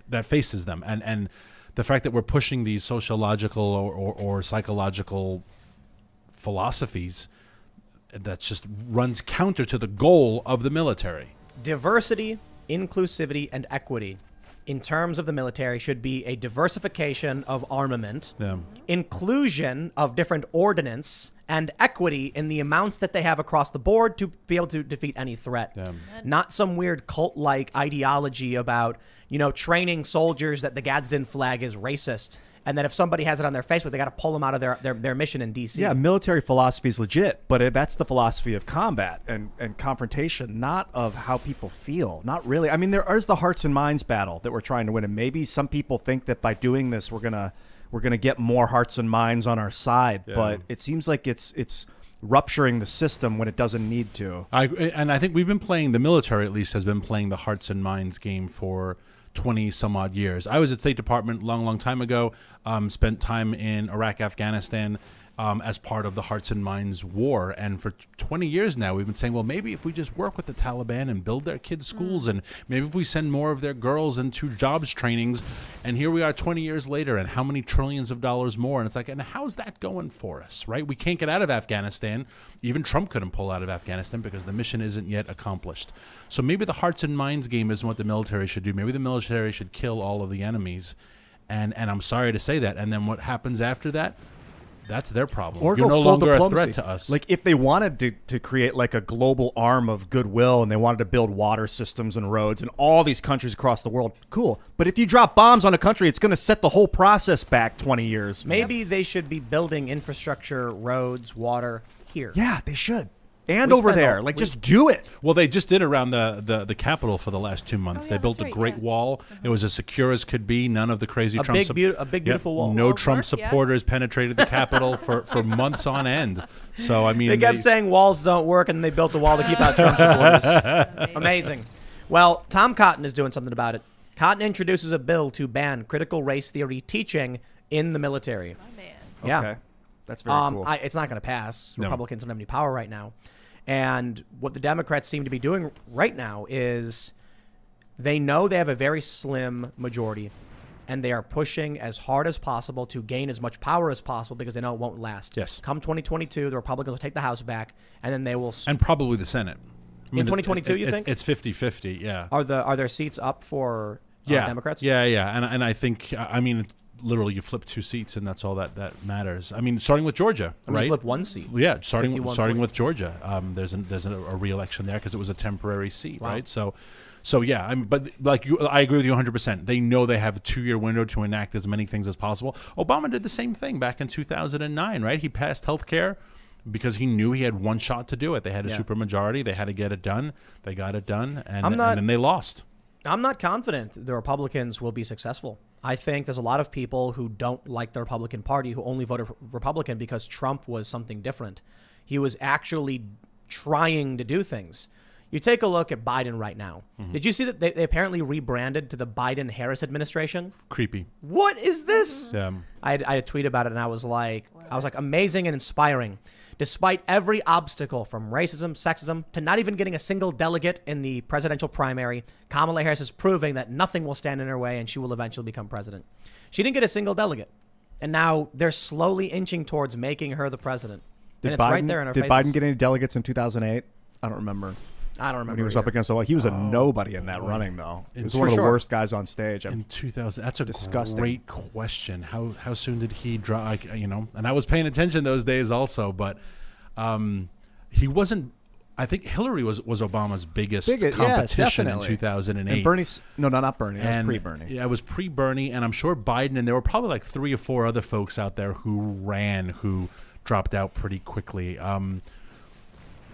that faces them. And the fact that we're pushing these sociological or psychological philosophies, that just runs counter to the goal of the military. Diversity, inclusivity, and equity in terms of the military should be a diversification of armament, inclusion of different ordnance, and equity in the amounts that they have across the board to be able to defeat any threat. Not some weird cult-like ideology about training soldiers that the Gadsden flag is racist. And that if somebody has it on their Facebook, they got to pull them out of their mission in D.C. Yeah, military philosophy is legit, but that's the philosophy of combat and confrontation, not of how people feel. Not really. I mean, there is the hearts and minds battle that we're trying to win, and maybe some people think that by doing this, we're gonna get more hearts and minds on our side. Yeah. But it seems like it's rupturing the system when it doesn't need to. I think we've been playing, the military at least has been playing the hearts and minds game for 20 some odd years. I was at State Department long time ago, spent time in Iraq, Afghanistan, as part of the Hearts and Minds war. And for 20 years now, we've been saying, well, maybe if we just work with the Taliban and build their kids' schools, and maybe if we send more of their girls into jobs trainings, and here we are 20 years later, and how many trillions of dollars more? And it's like, and how's that going for us, right? We can't get out of Afghanistan. Even Trump couldn't pull out of Afghanistan because the mission isn't yet accomplished. So maybe the Hearts and Minds game isn't what the military should do. Maybe the military should kill all of the enemies. And I'm sorry to say that. And then what happens after that? That's their problem. Or you're no full longer diplomacy. a threat to us. Like if they wanted to create like a global arm of goodwill and they wanted to build water systems and roads in all these countries across the world, cool. But if you drop bombs on a country, it's going to set the whole process back 20 years. Maybe they should be building infrastructure, roads, water here. Yeah, they should. And over there. Just do it. Well, they just did around the Capitol for the last 2 months. They built a great wall. It was as secure as could be. None of the crazy Trump a big beautiful wall. No Trump supporters penetrated the Capitol for months on end. So I mean, they kept saying walls don't work, and they built a wall to keep out Trump supporters. Amazing. Well, Tom Cotton is doing something about it. Cotton introduces a bill to ban critical race theory teaching in the military. Oh, man. Yeah. Okay. That's very cool. It's not going to pass. No. Republicans don't have any power right now. And what the Democrats seem to be doing right now is they know they have a very slim majority, and they are pushing as hard as possible to gain as much power as possible because they know it won't last. Yes. Come 2022, the Republicans will take the House back, and then they will... And probably the Senate. In 2022, you think? It's 50-50, yeah. Are there seats up for Democrats? Yeah. And I think, I mean... Literally, you flip 2 seats, and that's all that matters. I mean, starting with Georgia, right? You flip 1 seat. Yeah, starting with Georgia. There's a re-election there because it was a temporary seat, right? So yeah. But like I agree with you 100%. They know they have a 2-year window to enact as many things as possible. Obama did the same thing back in 2009, right? He passed health care because he knew he had one shot to do it. They had a supermajority. They had to get it done. They got it done, and then they lost. I'm not confident the Republicans will be successful. I think there's a lot of people who don't like the Republican Party who only voted Republican because Trump was something different. He was actually trying to do things. You take a look at Biden right now. Mm-hmm. Did you see that they apparently rebranded to the Biden-Harris administration? Creepy. What is this? Yeah. I had a tweet about it, and I was like, amazing and inspiring. Despite every obstacle from racism, sexism, to not even getting a single delegate in the presidential primary, Kamala Harris is proving that nothing will stand in her way and she will eventually become president. She didn't get a single delegate. And now they're slowly inching towards making her the president. And it's right there in her faces. Did Biden get any delegates in 2008? I don't remember. When he was up against Obama. He was a nobody in that running, though. He was one of the worst guys on stage. In 2000, that's a disgusting. Great question. How soon did he draw? And I was paying attention those days also, but he wasn't. I think Hillary was Obama's biggest competition in 2008. And Bernie's not Bernie. It was pre-Bernie. Yeah, it was pre-Bernie, and I'm sure Biden, and there were probably like 3 or 4 other folks out there who dropped out pretty quickly.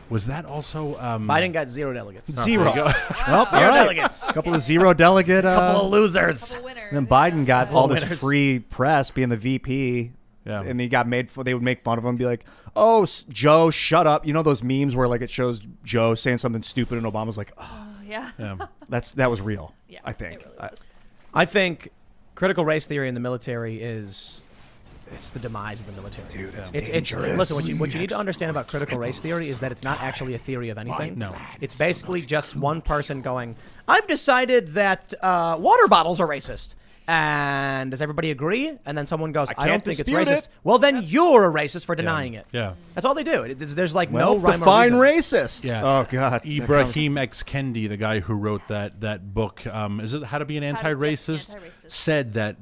Was that also... Biden got 0 delegates. 0. Well, 0 delegates. A couple of 0 delegate... couple of losers. And then Biden got all this free press being the VP. Yeah. And he got they would make fun of him and be like, oh, Joe, shut up. You know those memes where like it shows Joe saying something stupid and Obama's like, oh. Yeah. That was real, yeah, I think. It really was. I think critical race theory in the military it's the demise of the military. Dude, it's dangerous. Listen, what you need to understand about critical race theory is that it's not actually a theory of anything. No. It's basically just one person going, I've decided that water bottles are racist. And does everybody agree? And then someone goes, I don't think it's racist. Well, then you're a racist for denying it. Yeah. That's all they do. There's like no rhyme or define reason. racist. Yeah. Oh, God. Ibrahim X. Kendi, the guy who wrote that book, is it How to Be an Anti-Racist? Said that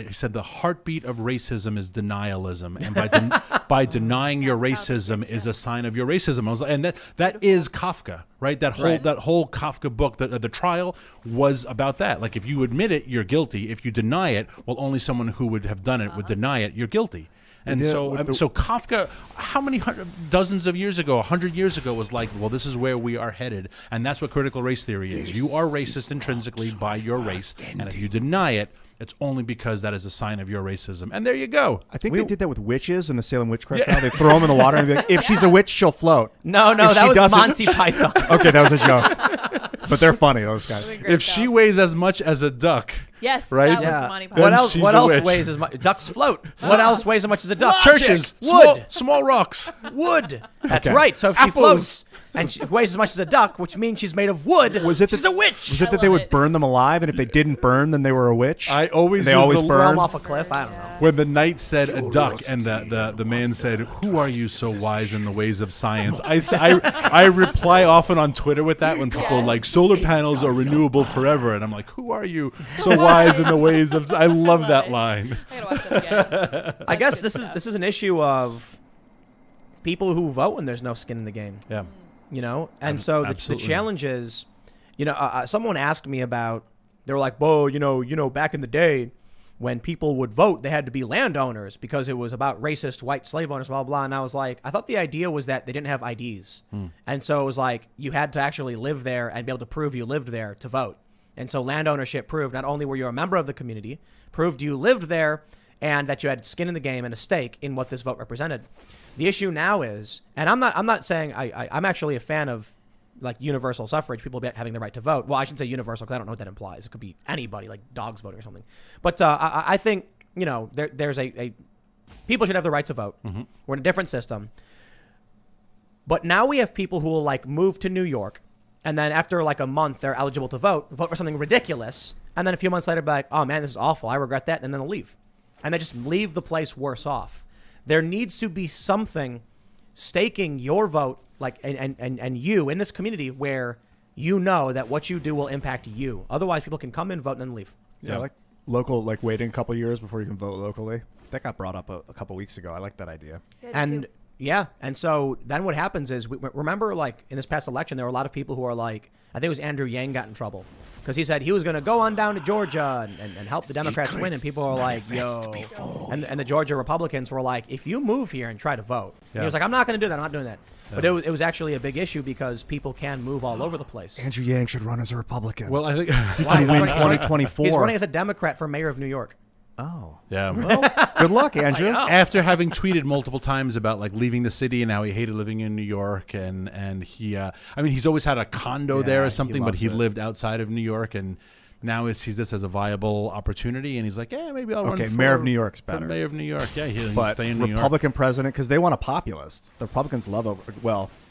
he said the heartbeat of racism is denialism. And by denying your racism is a sign of your racism. I was like, and that is Kafka, right? That whole Kafka book, the trial was about that. Like if you admit it, you're guilty. If you deny it, well, only someone who would have done it would deny it. You're guilty. And so Kafka, how many dozens of years ago, 100 years ago, was like, well, this is where we are headed. And that's what critical race theory is. You are racist intrinsically by your race. And if you deny it, it's only because that is a sign of your racism. And there you go. I think they did that with witches in the Salem witchcraft trial. They throw them in the water and be like, if she's a witch, she'll float. No, that was Monty Python. Okay, that was a joke. But they're funny, those guys. If she weighs as much as a duck. Yes, right? That was Monty Python. What else weighs as much? Ducks float. What else weighs as much as a duck? Churches. Wood. Small rocks. Wood. That's right. So if she floats and she weighs as much as a duck, which means she's made of wood, she's a witch. Was it that they would burn them alive, and if they didn't burn, then they were a witch? I always throw them off a cliff. I don't know. When the knight said a duck, and the man said, "Who are you so wise in the ways of science?" I reply often on Twitter with that when people are like, "Solar panels are renewable forever," and I'm like, "Who are you so wise in the ways of?" I love that line. I gotta watch that again. I guess this is an issue of people who vote when there's no skin in the game. Yeah. You know, and so the challenge is, you know, someone asked me about. They were like, "Whoa, you know, back in the day, when people would vote, they had to be landowners because it was about racist white slave owners, blah blah." And I was like, I thought the idea was that they didn't have IDs, and so it was like you had to actually live there and be able to prove you lived there to vote. And so land ownership proved not only were you a member of the community, proved you lived there, and that you had skin in the game and a stake in what this vote represented. The issue now is, and I'm not saying I'm actually a fan of like universal suffrage, people having the right to vote. Well, I shouldn't say universal because I don't know what that implies. It could be anybody, like dogs voting or something. But I think, you know, there's a people should have the right to vote. Mm-hmm. We're in a different system. But now we have people who will like move to New York, and then after like a month, they're eligible to vote for something ridiculous. And then a few months later, be like, oh man, this is awful. I regret that. And then they'll leave. And they just leave the place worse off. There needs to be something staking your vote, like, and you in this community where you know that what you do will impact you. Otherwise, people can come in, vote, and then leave. Yeah, like local, like waiting a couple years before you can vote locally. That got brought up a couple weeks ago. I like that idea. And so then what happens is, remember, like in this past election, there were a lot of people who are like, I think it was Andrew Yang got in trouble because he said he was going to go on down to Georgia and help the Democrats win, and people were like, yo, and the Georgia Republicans were like, if you move here and try to vote, he was like, I'm not going to do that, I'm not doing that. But it was actually a big issue because people can move all over the place. Andrew Yang should run as a Republican. Well, I think he can win 2024. He's running as a Democrat for mayor of New York. Oh. Yeah. Well, good luck, Andrew. After having tweeted multiple times about like leaving the city and how he hated living in New York, and he, I mean, he's always had a condo there or something, but he lived outside of New York, and now he sees this as a viable opportunity, and he's like, yeah, maybe I'll run for mayor of New York's better. Mayor of New York, yeah, he'll stay in New York. Republican president, because they want a populist. The Republicans love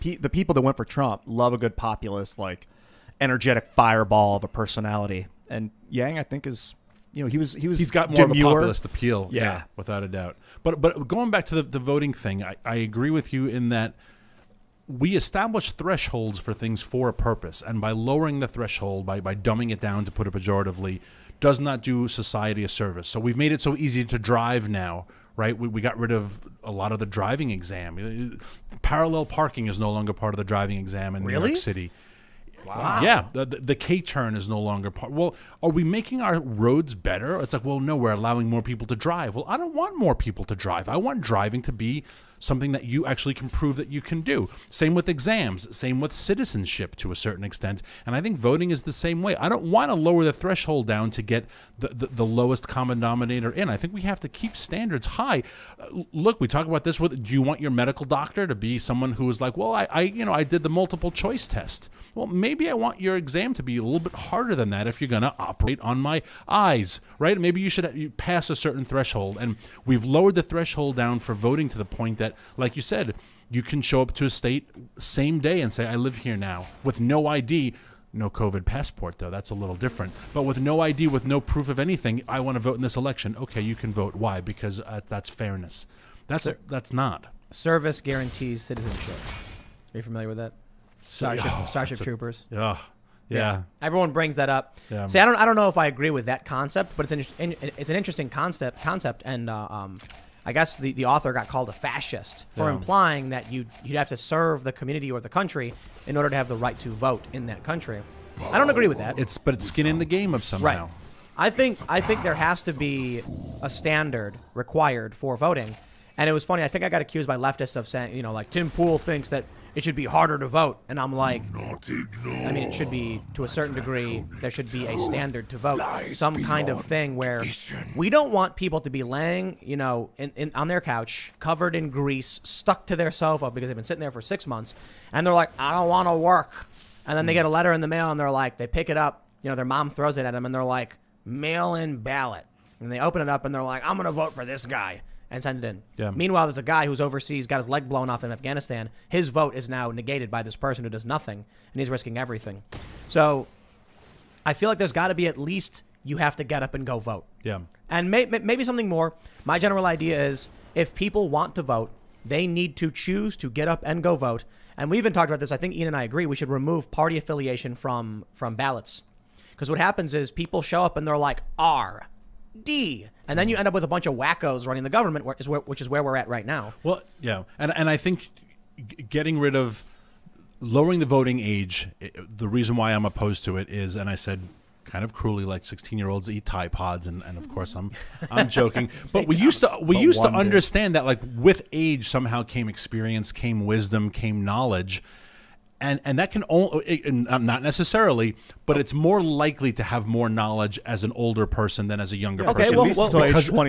the people that went for Trump love a good populist, like energetic fireball of a personality. And Yang, I think, is. You know, he's got more of a populist appeal, yeah, without a doubt. But going back to the voting thing, I agree with you in that we establish thresholds for things for a purpose, and by lowering the threshold, by dumbing it down, to put it pejoratively, does not do society a service. So we've made it so easy to drive now, right? We got rid of a lot of the driving exam. Parallel parking is no longer part of the driving exam in New York City. Wow. Yeah, the K-turn is no longer part. Well, are we making our roads better? It's like, well, no, we're allowing more people to drive. Well, I don't want more people to drive. I want driving to be something that you actually can prove that you can do. Same with exams, same with citizenship to a certain extent. And I think voting is the same way. I don't want to lower the threshold down to get the lowest common denominator in. I think we have to keep standards high. Look, we talk about this with, do you want your medical doctor to be someone who is like, well, I did the multiple choice test. Well, maybe I want your exam to be a little bit harder than that if you're going to operate on my eyes, right? Maybe you should pass a certain threshold. And we've lowered the threshold down for voting to the point that, like you said, you can show up to a state same day and say, I live here now, with no ID, no COVID passport, though. That's a little different. But with no ID, with no proof of anything, I want to vote in this election. Okay, you can vote. Why? Because that's fairness. That's not. Service guarantees citizenship. Are you familiar with that? Starship Troopers. Yeah. Everyone brings that up. Yeah. See, I don't know if I agree with that concept, but it's an interesting concept, and I I guess the author got called a fascist for implying that you'd have to serve the community or the country in order to have the right to vote in that country. I don't agree with that. But it's skin in the game of somehow. Right. I think there has to be a standard required for voting. And it was funny. I think I got accused by leftists of saying, like Tim Pool thinks that it should be harder to vote. And I'm like, I mean, it should be, to a certain degree, there should be a standard to vote. Some kind of thing where we don't want people to be laying, on their couch, covered in grease, stuck to their sofa because they've been sitting there for 6 months. And they're like, I don't want to work. And then they get a letter in the mail and they're like, they pick it up. Their mom throws it at them and they're like, mail-in ballot. And they open it up and they're like, I'm going to vote for this guy. And send it in. Yeah. Meanwhile, there's a guy who's overseas, got his leg blown off in Afghanistan. His vote is now negated by this person who does nothing, and he's risking everything. So I feel like there's got to be at least you have to get up and go vote. Yeah. And maybe something more. My general idea is if people want to vote, they need to choose to get up and go vote. And we even talked about this. I think Ian and I agree we should remove party affiliation from ballots. Because what happens is people show up and they're like, R, D. And then you end up with a bunch of wackos running the government, which is where we're at right now. Well, yeah. And I think lowering the voting age, the reason why I'm opposed to it is, and I said kind of cruelly, like 16-year-olds eat Tide Pods, and of course I'm joking. But we used to understand that, like, with age somehow came experience, came wisdom, came knowledge. And that can only, not necessarily, but it's more likely to have more knowledge as an older person than as a younger person.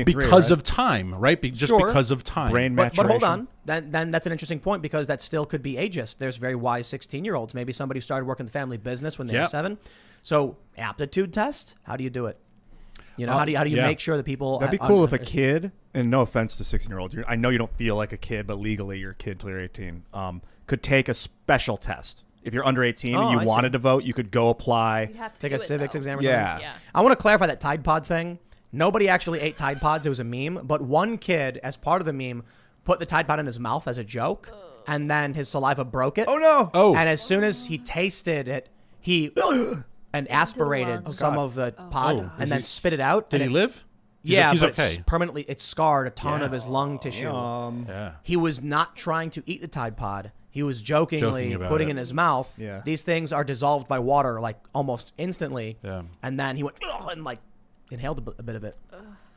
Because of time, right? Because of time. Brain maturation. But hold on. Then that's an interesting point because that still could be ageist. There's very wise 16-year-olds. Maybe somebody who started working the family business when they were 7. So aptitude test, how do you do it? How do you make sure that people... That'd be cool if a kid, and no offense to 16-year-olds, I know you don't feel like a kid, but legally you're a kid till you're 18, could take a special test. If you're under 18 and you wanted to vote, you could go apply. Take a civics exam or something. Yeah. I want to clarify that Tide Pod thing. Nobody actually ate Tide Pods. It was a meme. But one kid, as part of the meme, put the Tide Pod in his mouth as a joke, and then his saliva broke it. Oh, no. Oh. And as soon as he tasted it, he and aspirated some of the pod and then spit it out. Did he live? He's okay. It's permanently, it scarred a ton of his lung tissue. Yeah. He was not trying to eat the Tide Pod. He was jokingly putting it in his mouth. Yeah. These things are dissolved by water like almost instantly. Yeah. And then he went and like inhaled a bit of it.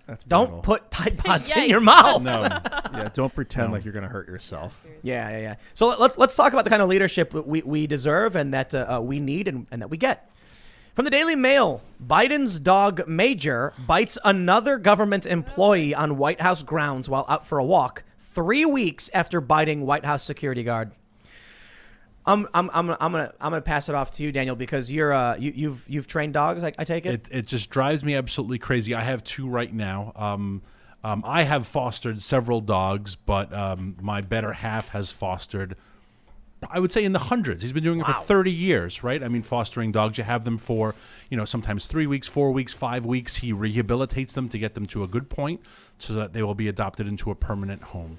That's Don't brutal. put Tide Pods in your mouth. No. Yeah, don't pretend like you're going to hurt yourself. Yeah. So let's talk about the kind of leadership we deserve and that we need and that we get. From the Daily Mail, Biden's dog Major bites another government employee on White House grounds while out for a walk 3 weeks after biting White House security guard. I'm gonna pass it off to you, Daniel, because you've trained dogs. I take it. It just drives me absolutely crazy. I have 2 right now. I have fostered several dogs, but my better half has fostered, I would say, in the hundreds. He's been doing it for 30 years, right? I mean, fostering dogs, you have them for, sometimes 3 weeks, 4 weeks, 5 weeks. He rehabilitates them to get them to a good point so that they will be adopted into a permanent home.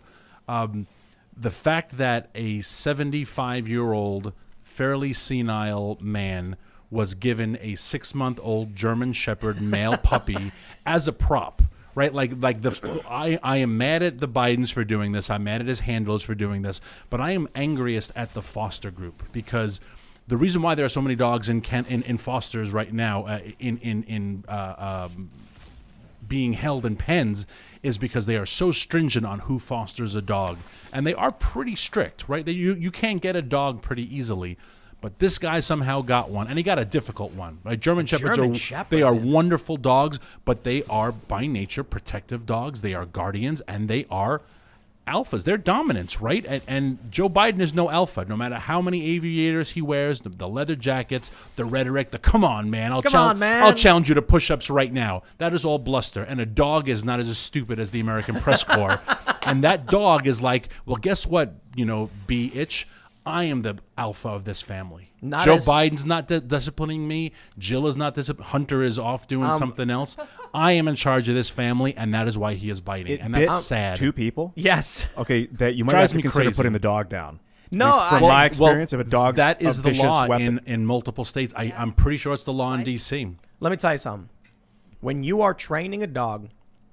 The fact that a 75-year-old, fairly senile man was given a 6-month-old German Shepherd male puppy as a prop, right? I am mad at the Bidens for doing this. I'm mad at his handlers for doing this. But I am angriest at the foster group because the reason why there are so many dogs in fosters right now being held in pens is because they are so stringent on who fosters a dog. And they are pretty strict, right? You can't get a dog pretty easily. But this guy somehow got one, and he got a difficult one. Right? German Shepherds are wonderful dogs, but they are by nature protective dogs. They are guardians, and they are alphas. They're dominants, right? And Joe Biden is no alpha. No matter how many aviators he wears, the leather jackets, the rhetoric, come on, man. I'll challenge you to push-ups right now. That is all bluster. And a dog is not as stupid as the American press corps. And that dog is like, well, guess what, B-itch? I am the alpha of this family. Joe Biden's not disciplining me. Jill is not disciplining. Hunter is off doing something else. I am in charge of this family, and that is why he is biting. And that's sad. 2 people? Yes. Okay, that you might have to consider putting the dog down. No, from my experience, if a dog's that is a the vicious law weapon. in multiple states. I'm pretty sure it's the law in D.C. Let me tell you something. When you are training a dog,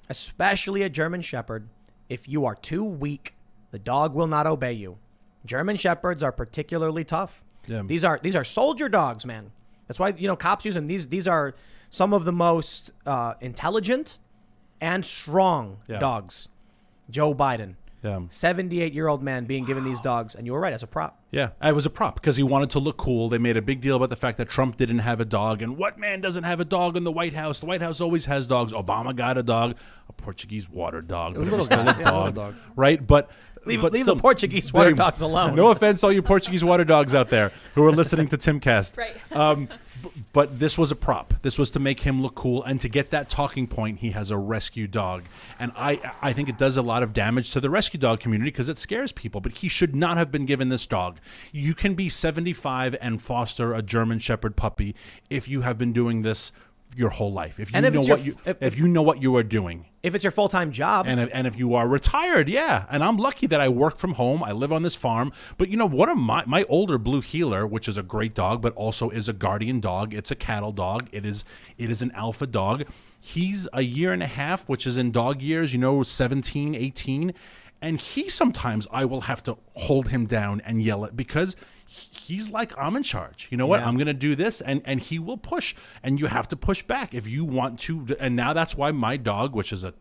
especially a German Shepherd, If you are too weak, the dog will not obey you. German Shepherds are particularly tough. Yeah. These are soldier dogs, man. That's why, cops use them. These are some of the most intelligent and strong dogs. Joe Biden, 78-year-old man being given these dogs, and you were right, as a prop. Yeah, it was a prop because he wanted to look cool. They made a big deal about the fact that Trump didn't have a dog, and what man doesn't have a dog in the White House? The White House always has dogs. Obama got a dog, a Portuguese water dog, but it was still a dog, right? But Leave still, the Portuguese water dogs alone. No offense, all you Portuguese water dogs out there who are listening to Timcast. Right. But this was a prop. This was to make him look cool, and to get that talking point, he has a rescue dog. And I think it does a lot of damage to the rescue dog community because it scares people, but he should not have been given this dog. You can be 75 and foster a German Shepherd puppy if you have been doing this your whole life. If you know what you are doing. If it's your full-time job. And if you are retired, yeah. And I'm lucky that I work from home. I live on this farm. But one of my older Blue Heeler, which is a great dog, but also is a guardian dog. It's a cattle dog. It is an alpha dog. He's a year and a half, which is in dog years, 17, 18. And sometimes I will have to hold him down and yell at because he's like, I'm in charge. You know what? I'm going to do this. And he will push. And you have to push back if you want to. And now that's why my dog, which is a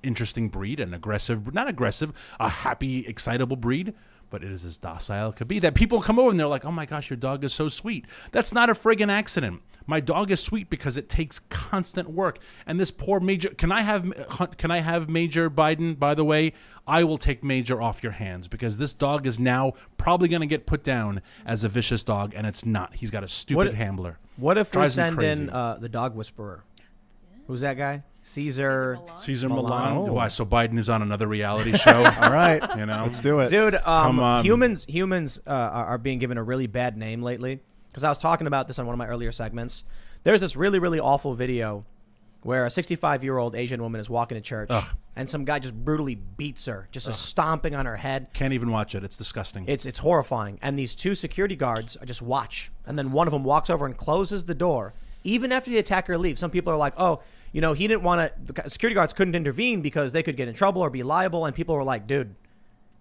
interesting breed, an aggressive, not aggressive, a happy, excitable breed, but it is as docile it could be, that people come over and they're like, oh my gosh, your dog is so sweet. That's not a friggin' accident. My dog is sweet because it takes constant work. And this poor Major, can I have Major Biden, by the way? I will take Major off your hands because this dog is now probably going to get put down as a vicious dog, and it's not. He's got a stupid handler. What if we send in the dog whisperer? Who's that guy? Caesar Milan. Oh. Why? So Biden is on another reality show. All right, let's do it, dude. Humans are being given a really bad name lately. Because I was talking about this on one of my earlier segments. There's this really, really awful video where a 65-year-old Asian woman is walking to church, and some guy just brutally beats her, just stomping on her head. Can't even watch it. It's disgusting. It's horrifying. And these two security guards just watch, and then one of them walks over and closes the door, even after the attacker leaves. Some people are like, oh, he didn't want to. The security guards couldn't intervene because they could get in trouble or be liable. And people were like, dude,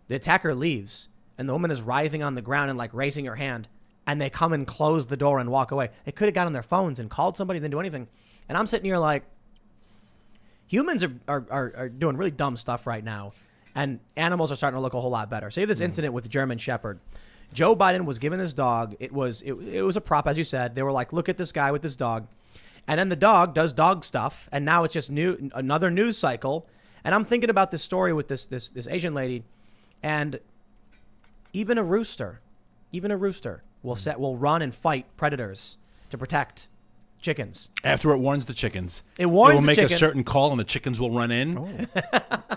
the attacker leaves, and the woman is writhing on the ground and like raising her hand. And they come and close the door and walk away. They could have got on their phones and called somebody, didn't do anything. And I'm sitting here like, humans are doing really dumb stuff right now. And animals are starting to look a whole lot better. So you have this incident with the German Shepherd. Joe Biden was given this dog. It was a prop, as you said. They were like, look at this guy with this dog. And then the dog does dog stuff. And now it's just another news cycle. And I'm thinking about this story with this Asian lady. And even a rooster will run and fight predators to protect chickens. After it warns the chickens. It will make a certain call and the chickens will run in,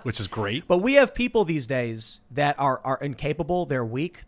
which is great. But we have people these days that are incapable, they're weak.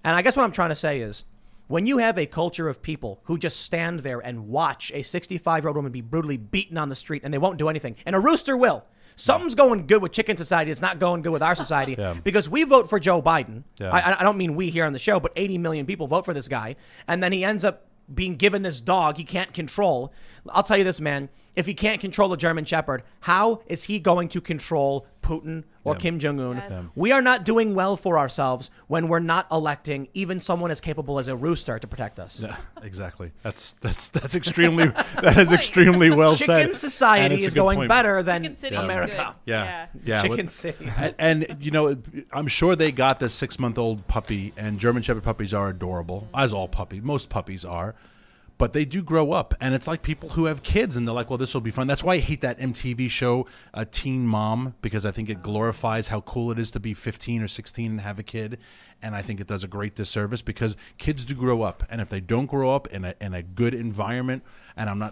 And I guess what I'm trying to say is, when you have a culture of people who just stand there and watch a 65-year-old woman be brutally beaten on the street and they won't do anything, and a rooster will. Something's going good with chicken society. It's not going good with our society because we vote for Joe Biden. Yeah. I don't mean we here on the show, but 80 million people vote for this guy. And then he ends up being given this dog he can't control. I'll tell you this, man. If he can't control a German Shepherd, how is he going to control Putin or Kim Jong-un? Yes. We are not doing well for ourselves when we're not electing even someone as capable as a rooster to protect us. Yeah, exactly. That's extremely extremely well said. Chicken society is going better than America. Yeah. Chicken City. And I'm sure they got this 6-month-old puppy, and German Shepherd puppies are adorable, as most puppies are. But they do grow up, and it's like people who have kids, and they're like, well, this will be fun. That's why I hate that MTV show, Teen Mom, because I think it glorifies how cool it is to be 15 or 16 and have a kid, and I think it does a great disservice because kids do grow up, and if they don't grow up in a good environment, and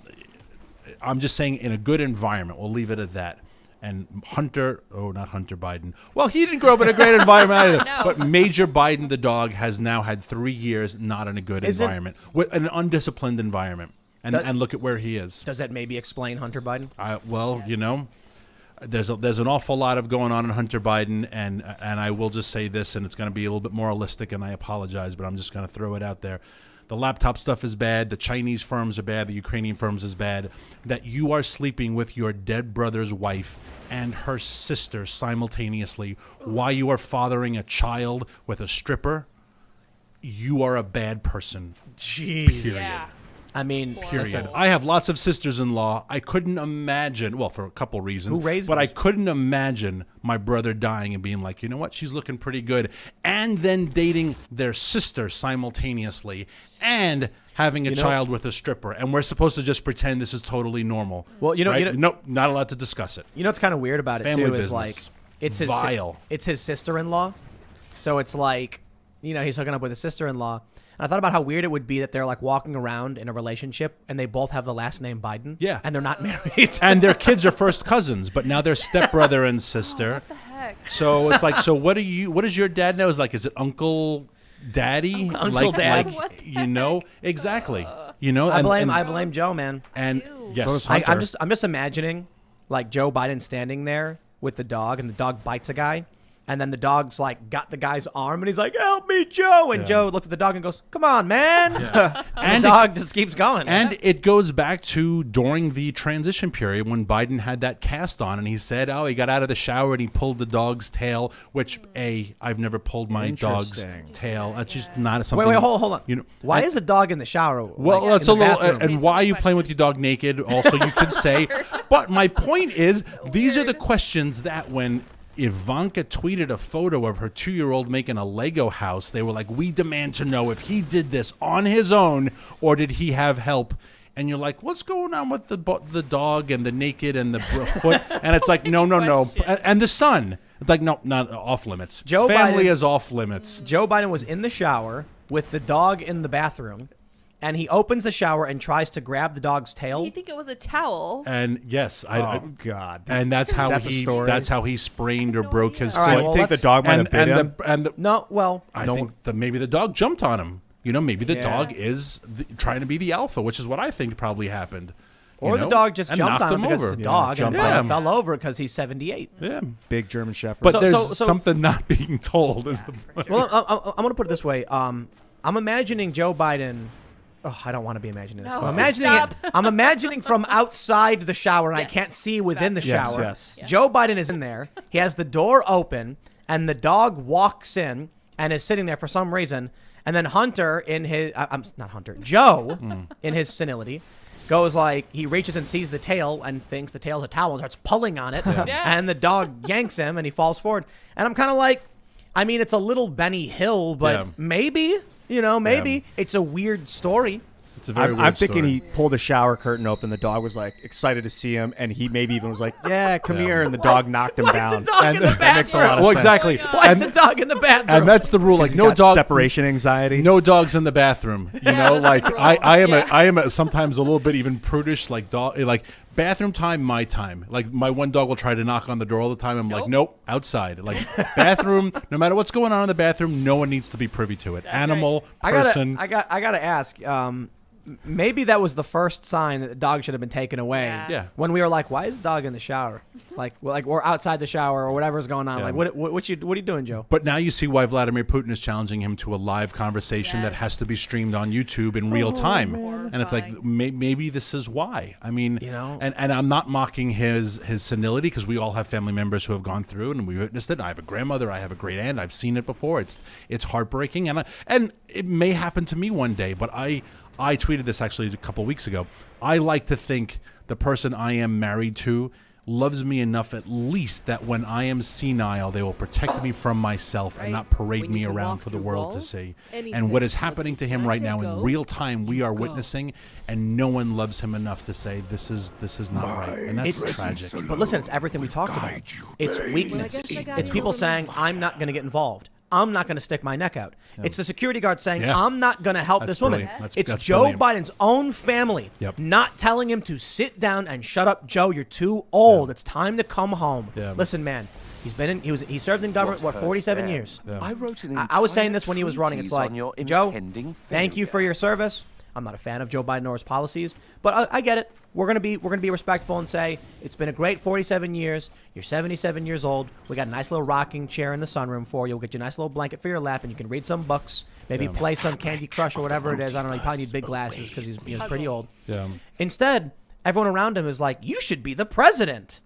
I'm just saying in a good environment, we'll leave it at that. And not Hunter Biden. Well, he didn't grow up in a great environment either. No. But Major Biden, the dog, has now had 3 years not in a good environment, with an undisciplined environment. And look at where he is. Does that maybe explain Hunter Biden? Yes. There's an awful lot of going on in Hunter Biden, and I will just say this, and it's going to be a little bit moralistic, and I apologize, but I'm just going to throw it out there. the laptop stuff is bad, the Chinese firms are bad, the Ukrainian firms is bad, that you are sleeping with your dead brother's wife and her sister simultaneously while you are fathering a child with a stripper, you are a bad person. Jeez. Period. Yeah. I mean, Period. I have lots of sisters-in-law. I couldn't imagine, well, for a couple reasons, Who raised but I those? couldn't imagine my brother dying and being like, you know what, she's looking pretty good, and then dating their sister simultaneously and having a child with a stripper, and we're supposed to just pretend this is totally normal. Well, right? Nope, not allowed to discuss it. You know what's kind of weird about it Family too business. is like it's his Vile. it's his sister-in-law, so it's like he's hooking up with his sister-in-law. And I thought about how weird it would be that they're like walking around in a relationship and they both have the last name Biden. Yeah. And they're not married. And their kids are first cousins, but now they're stepbrother and sister. What the heck? So it's like, so what does your dad know? Is like, is it Uncle Daddy? Uncle Dad. Like, What the you know, exactly. You know, I and, blame Joe, man. and Dude. yes, So does I'm just imagining like Joe Biden standing there with the dog, and the dog bites a guy, and then the dog's like got the guy's arm, and he's like, "Help me, Joe!" And Joe looks at the dog and goes, "Come on, man!" And the dog just keeps going. and it goes back to during the transition period when Biden had that cast on, and he said, "Oh, he got out of the shower and he pulled the dog's tail." Which I've never pulled my dog's Interesting. tail. That's just not something. wait, hold on. You know, Why is the dog in the shower? Well, like, that's in a the little, bathroom? and why are you playing with your dog naked? Also, you could say, but my point is, these are the questions that when Ivanka tweeted a photo of her 2-year-old making a Lego house, they were like, we demand to know if he did this on his own or did he have help? And you're like, what's going on with the dog and the naked and the foot? And it's like, no. And the son. It's like, no, not off limits. Joe Family Biden- is off limits. Joe Biden was in the shower with the dog in the bathroom, and he opens the shower and tries to grab the dog's tail. You think it was a towel? And yes, God. and that's how that the story? that's how he sprained or broke his All foot. right, I well, think the let's- dog might have bit him. No, well, I think that maybe the dog jumped on him. You know, maybe the Yeah. dog is trying to be the alpha, which is what I think probably happened. You or the know? dog just And jumped knocked on him because over. it's a dog, and jumped the dog on him. fell over because he's 78. Yeah, Big German Shepherd. but So- there's so- something not being told. Is the Well, I'm going to put it this way. I'm imagining Joe Biden. Oh, I don't want to be imagining this. No, I'm imagining stop. it. I'm imagining from outside the shower, and I Yes, can't see within the Yes, shower. yes. Joe Biden is in there. He has the door open, and the dog walks in and is sitting there for some reason. And then Hunter, in his not Hunter, Joe, in his senility, goes like, he reaches and sees the tail and thinks the tail's a towel and starts pulling on it, and the dog yanks him and he falls forward. And I'm kind of like, I mean, it's a little Benny Hill, but Yeah. maybe, maybe it's a weird story. It's a very I'm weird thinking story. he pulled the shower curtain open. The dog was like excited to see him, and he maybe even was like, "Yeah, come here." And the dog knocked him Why is down. the dog and in the that makes a lot of Well, sense. exactly. Why is the dog in the bathroom? And that's the rule. Like He's no got dog. separation anxiety. No dogs in the bathroom. You know, like I am a sometimes a little bit even prudish. Like dog, like bathroom time, my time. Like my one dog will try to knock on the door all the time. I'm like, nope, outside. Like bathroom. No matter what's going on in the bathroom, no one needs to be privy to it. Animal, person. I gotta ask. Maybe that was the first sign that the dog should have been taken away. Yeah. When we were like, "Why is the dog in the shower?" or outside the shower or whatever's going on. Yeah. Like, what are you doing, Joe? But now you see why Vladimir Putin is challenging him to a live conversation that has to be streamed on YouTube in real time. And it's like maybe this is why. I mean, and I'm not mocking his senility because we all have family members who have gone through and we witnessed it. I have a grandmother, I have a great aunt, I've seen it before. It's heartbreaking and it may happen to me one day. But I tweeted this actually a couple weeks ago. I like to think the person I am married to loves me enough at least that when I am senile, they will protect me from myself and not parade me around for the world to see. And what is happening to him right now in real time, we are witnessing, and no one loves him enough to say this is not right. And that's tragic. But listen, it's everything we talked about. It's weakness. It's people saying, "I'm not going to get involved. I'm not going to stick my neck out." It's the security guard saying, "I'm not going to help That's this woman." brilliant. It's That's Joe brilliant. Biden's own family not telling him to sit down and shut up. Joe, you're too old. It's time to come home. Listen, man. He served in government, 47 years. I wrote an I was saying this when he was running. It's like, Joe, thank you for your service. I'm not a fan of Joe Biden or his policies, but I get it. We're gonna be respectful and say it's been a great 47 years. You're 77 years old. We got a nice little rocking chair in the sunroom for you. We'll get you a nice little blanket for your lap, and you can read some books, maybe play some Candy Crush or whatever it is. I don't know. You probably need big glasses because he's pretty old. Yeah. Instead, everyone around him is like, "You should be the president."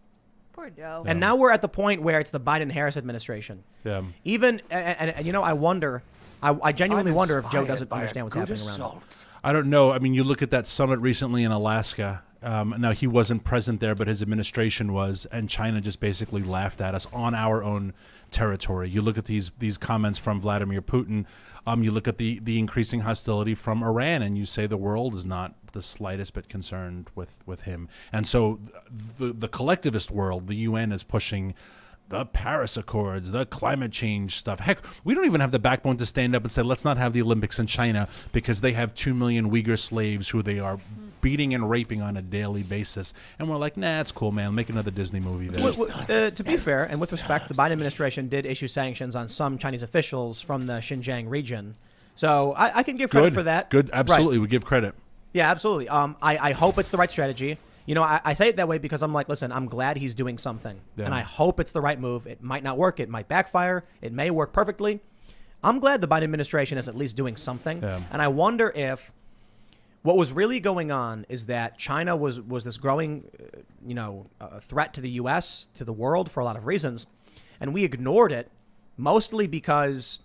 Poor Joe. And now we're at the point where it's the Biden-Harris administration. Yeah. Even and you know, I wonder. I genuinely wonder if Joe doesn't understand what's happening around him. I don't know. I mean, you look at that summit recently in Alaska. Now, he wasn't present there, but his administration was, and China just basically laughed at us on our own territory. You look at these comments from Vladimir Putin. You look at the increasing hostility from Iran, and you say the world is not the slightest bit concerned with him. And so the collectivist world, the UN, is pushing the Paris Accords, the climate change stuff. Heck, we don't even have the backbone to stand up and say, let's not have the Olympics in China because they have 2 million Uyghur slaves who they are beating and raping on a daily basis. And we're like, nah, it's cool, man. Make another Disney movie there. To be fair, and with respect, the Biden administration did issue sanctions on some Chinese officials from the Xinjiang region. So I can give credit for that. Good, absolutely. Right. We give credit. Yeah, absolutely. I hope it's the right strategy. You know, I say it that way because I'm like, listen, I'm glad he's doing something. Yeah. And I hope it's the right move. It might not work. It might backfire. It may work perfectly. I'm glad the Biden administration is at least doing something. Yeah. And I wonder if what was really going on is that China was this growing, threat to the U.S., to the world for a lot of reasons. And we ignored it mostly because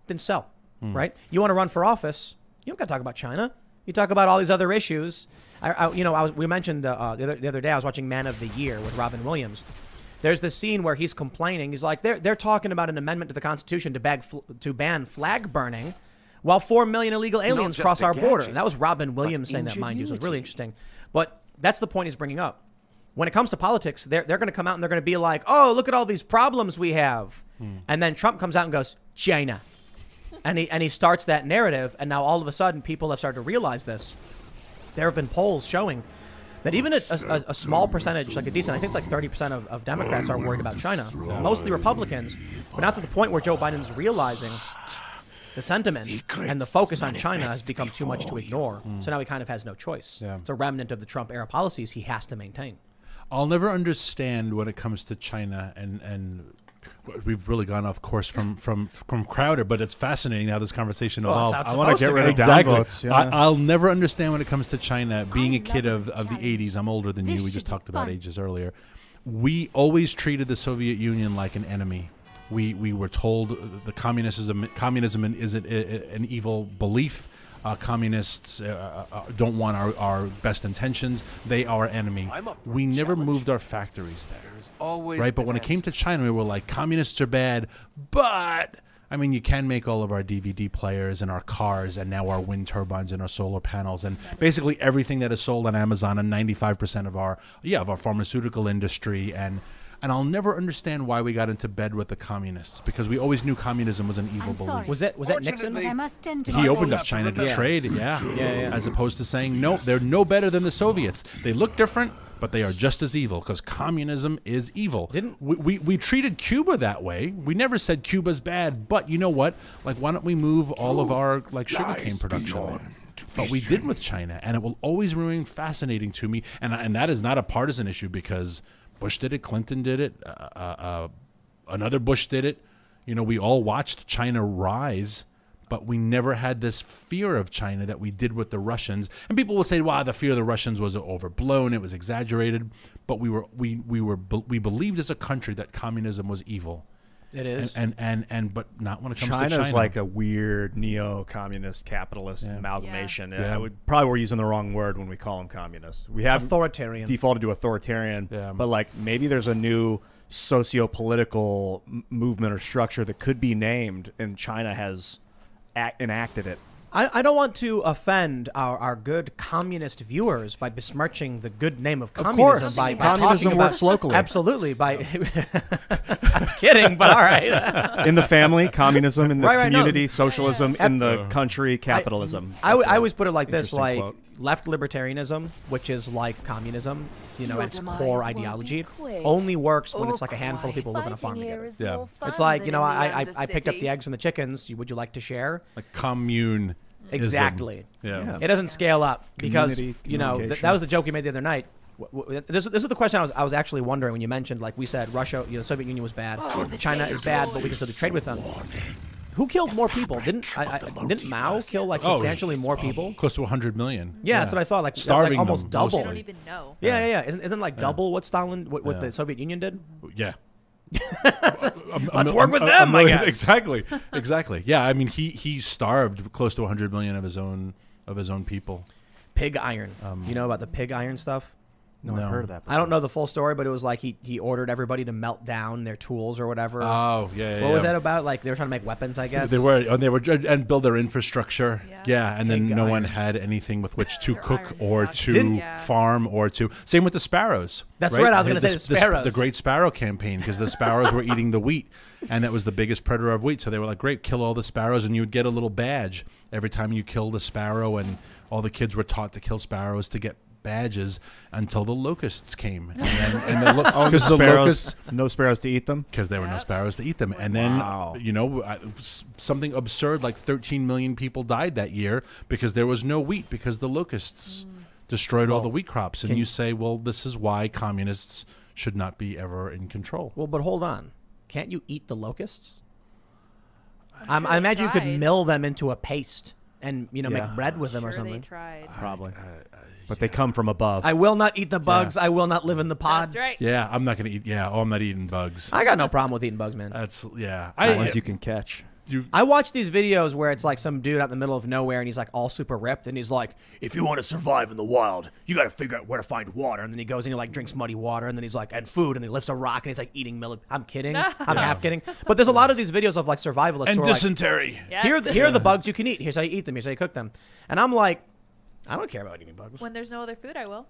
it didn't sell, right? You want to run for office, you don't got to talk about China. You talk about all these other issues. We mentioned the other day I was watching Man of the Year with Robin Williams. There's this scene where he's complaining. He's like, they're talking about an amendment to the Constitution to ban flag burning, while 4 million illegal aliens cross our border. And that was Robin Williams saying that, mind you. So it was really interesting. But that's the point he's bringing up. When it comes to politics, they're going to come out and they're going to be like, oh, look at all these problems we have. And then Trump comes out and goes, China. And he starts that narrative. And now all of a sudden people have started to realize this. There have been polls showing that even a small percentage, like a decent, I think it's like 30% of Democrats are worried about China, mostly Republicans, but now to the point where Joe Biden's realizing the sentiment and the focus on China has become too much to ignore. So now he kind of has no choice. Yeah. It's a remnant of the Trump era policies he has to maintain. I'll never understand when it comes to China, and we've really gone off course from Crowder, but it's fascinating how this conversation evolves. I want to get rid of Exactly. downvotes. Yeah. I'll never understand when it comes to China. Being a kid of the 80s, I'm older than you. We just talked about ages earlier. We always treated the Soviet Union like an enemy. We were told the communism is an evil belief. Communists don't want our best intentions. They are our enemy. We never moved our factories there. Right? But when it came to China, we were like, communists are bad, but I mean, you can make all of our DVD players and our cars and now our wind turbines and our solar panels and basically everything that is sold on Amazon and 95% of our pharmaceutical industry. And I'll never understand why we got into bed with the communists, because we always knew communism was an evil belief. Was that Nixon? I must tend to He opened up China to trade, as opposed to saying, no, they're no better than the Soviets. They look different, but they are just as evil, because communism is evil. We treated Cuba that way. We never said Cuba's bad, but you know what? Like, why don't we move all of our sugarcane production there? But we did with China, and it will always remain fascinating to me. And that is not a partisan issue, because Bush did it, Clinton did it, another Bush did it. You know, we all watched China rise, but we never had this fear of China that we did with the Russians. And people will say, wow, the fear of the Russians was overblown, it was exaggerated. But we believed as a country that communism was evil. It is. But not when it comes to China. China's like a weird neo-communist capitalist amalgamation. Yeah. We're using the wrong word when we call them communists. We have authoritarian. defaulted to authoritarian, but like maybe there's a new socio-political movement or structure that could be named, and China has enacted it. I don't want to offend our good communist viewers by besmirching the good name of communism. Of course. by Communism talking works about, locally. Absolutely. I was kidding, but all right. In the family, communism. In the Right, no. community, socialism. In the country, capitalism. I always put it like this, interesting like quote. left libertarianism, which is like communism, Your at its demise core won't be ideology, quick only works when or it's like a handful of people live on a farm fighting here together. is Yeah. more fun It's like, than in the I picked up Undercity. the eggs from the chickens. Would you like to share? Like commune. Exactly. Yeah. It doesn't scale up because Community, that communication. was the joke we made the other night. This is the question I was actually wondering when you mentioned, like we said, Russia, the Soviet Union was bad, China is bad, but we can still do trade with them. Who killed more people? Didn't Mao kill like substantially more people? Close to 100 million. Yeah, that's what I thought. Like Starving like almost them, double. mostly. I don't even know. Yeah. Isn't like double what Stalin, what the Soviet Union did? Yeah. Let's work with them, I guess. Exactly. Yeah, I mean, he starved close to 100 million of his own people. Pig iron. You know about the pig iron stuff? No, I've heard of that. I don't know the full story, but it was like he ordered everybody to melt down their tools or whatever. Oh, yeah. What was that about? Like they were trying to make weapons, I guess. They were and build their infrastructure. Yeah, and then Pig no iron. one had anything with which to Their cook iron or sucks. to farm or to. Same with the sparrows. That's right, I was gonna say the sparrows. The Great Sparrow Campaign, because the sparrows were eating the wheat, and that was the biggest predator of wheat. So they were like, great, kill all the sparrows, and you would get a little badge every time you killed a sparrow, and all the kids were taught to kill sparrows to get badges until the locusts came, because the locusts, no sparrows to eat them, because there were no sparrows to eat them, and then something absurd like 13 million people died that year because there was no wheat because the locusts destroyed all the wheat crops, and you say, well, this is why communists should not be ever in control. Well, but hold on, can't you eat the locusts? I sure they imagine you could tried. mill them into a paste and make bread with them or Sure they something. tried. probably. But they come from above. I will not eat the bugs. I will not live in the pod. That's right. Yeah, I'm not gonna eat. Yeah, I'm not eating bugs. I got no problem with eating bugs, man. That's The ones you can catch. I watch these videos where it's like some dude out in the middle of nowhere and he's like all super ripped and he's like, if you want to survive in the wild, you got to figure out where to find water. And then he goes and he like drinks muddy water and then he's like, and food, and he lifts a rock and he's like eating I'm kidding. I'm half kidding. But there's a lot of these videos of like survivalists and who are like, dysentery. Yes. here are the bugs you can eat. Here's how you eat them. Here's how you cook them. And I'm like, I don't care about eating bugs. When there's no other food, I will.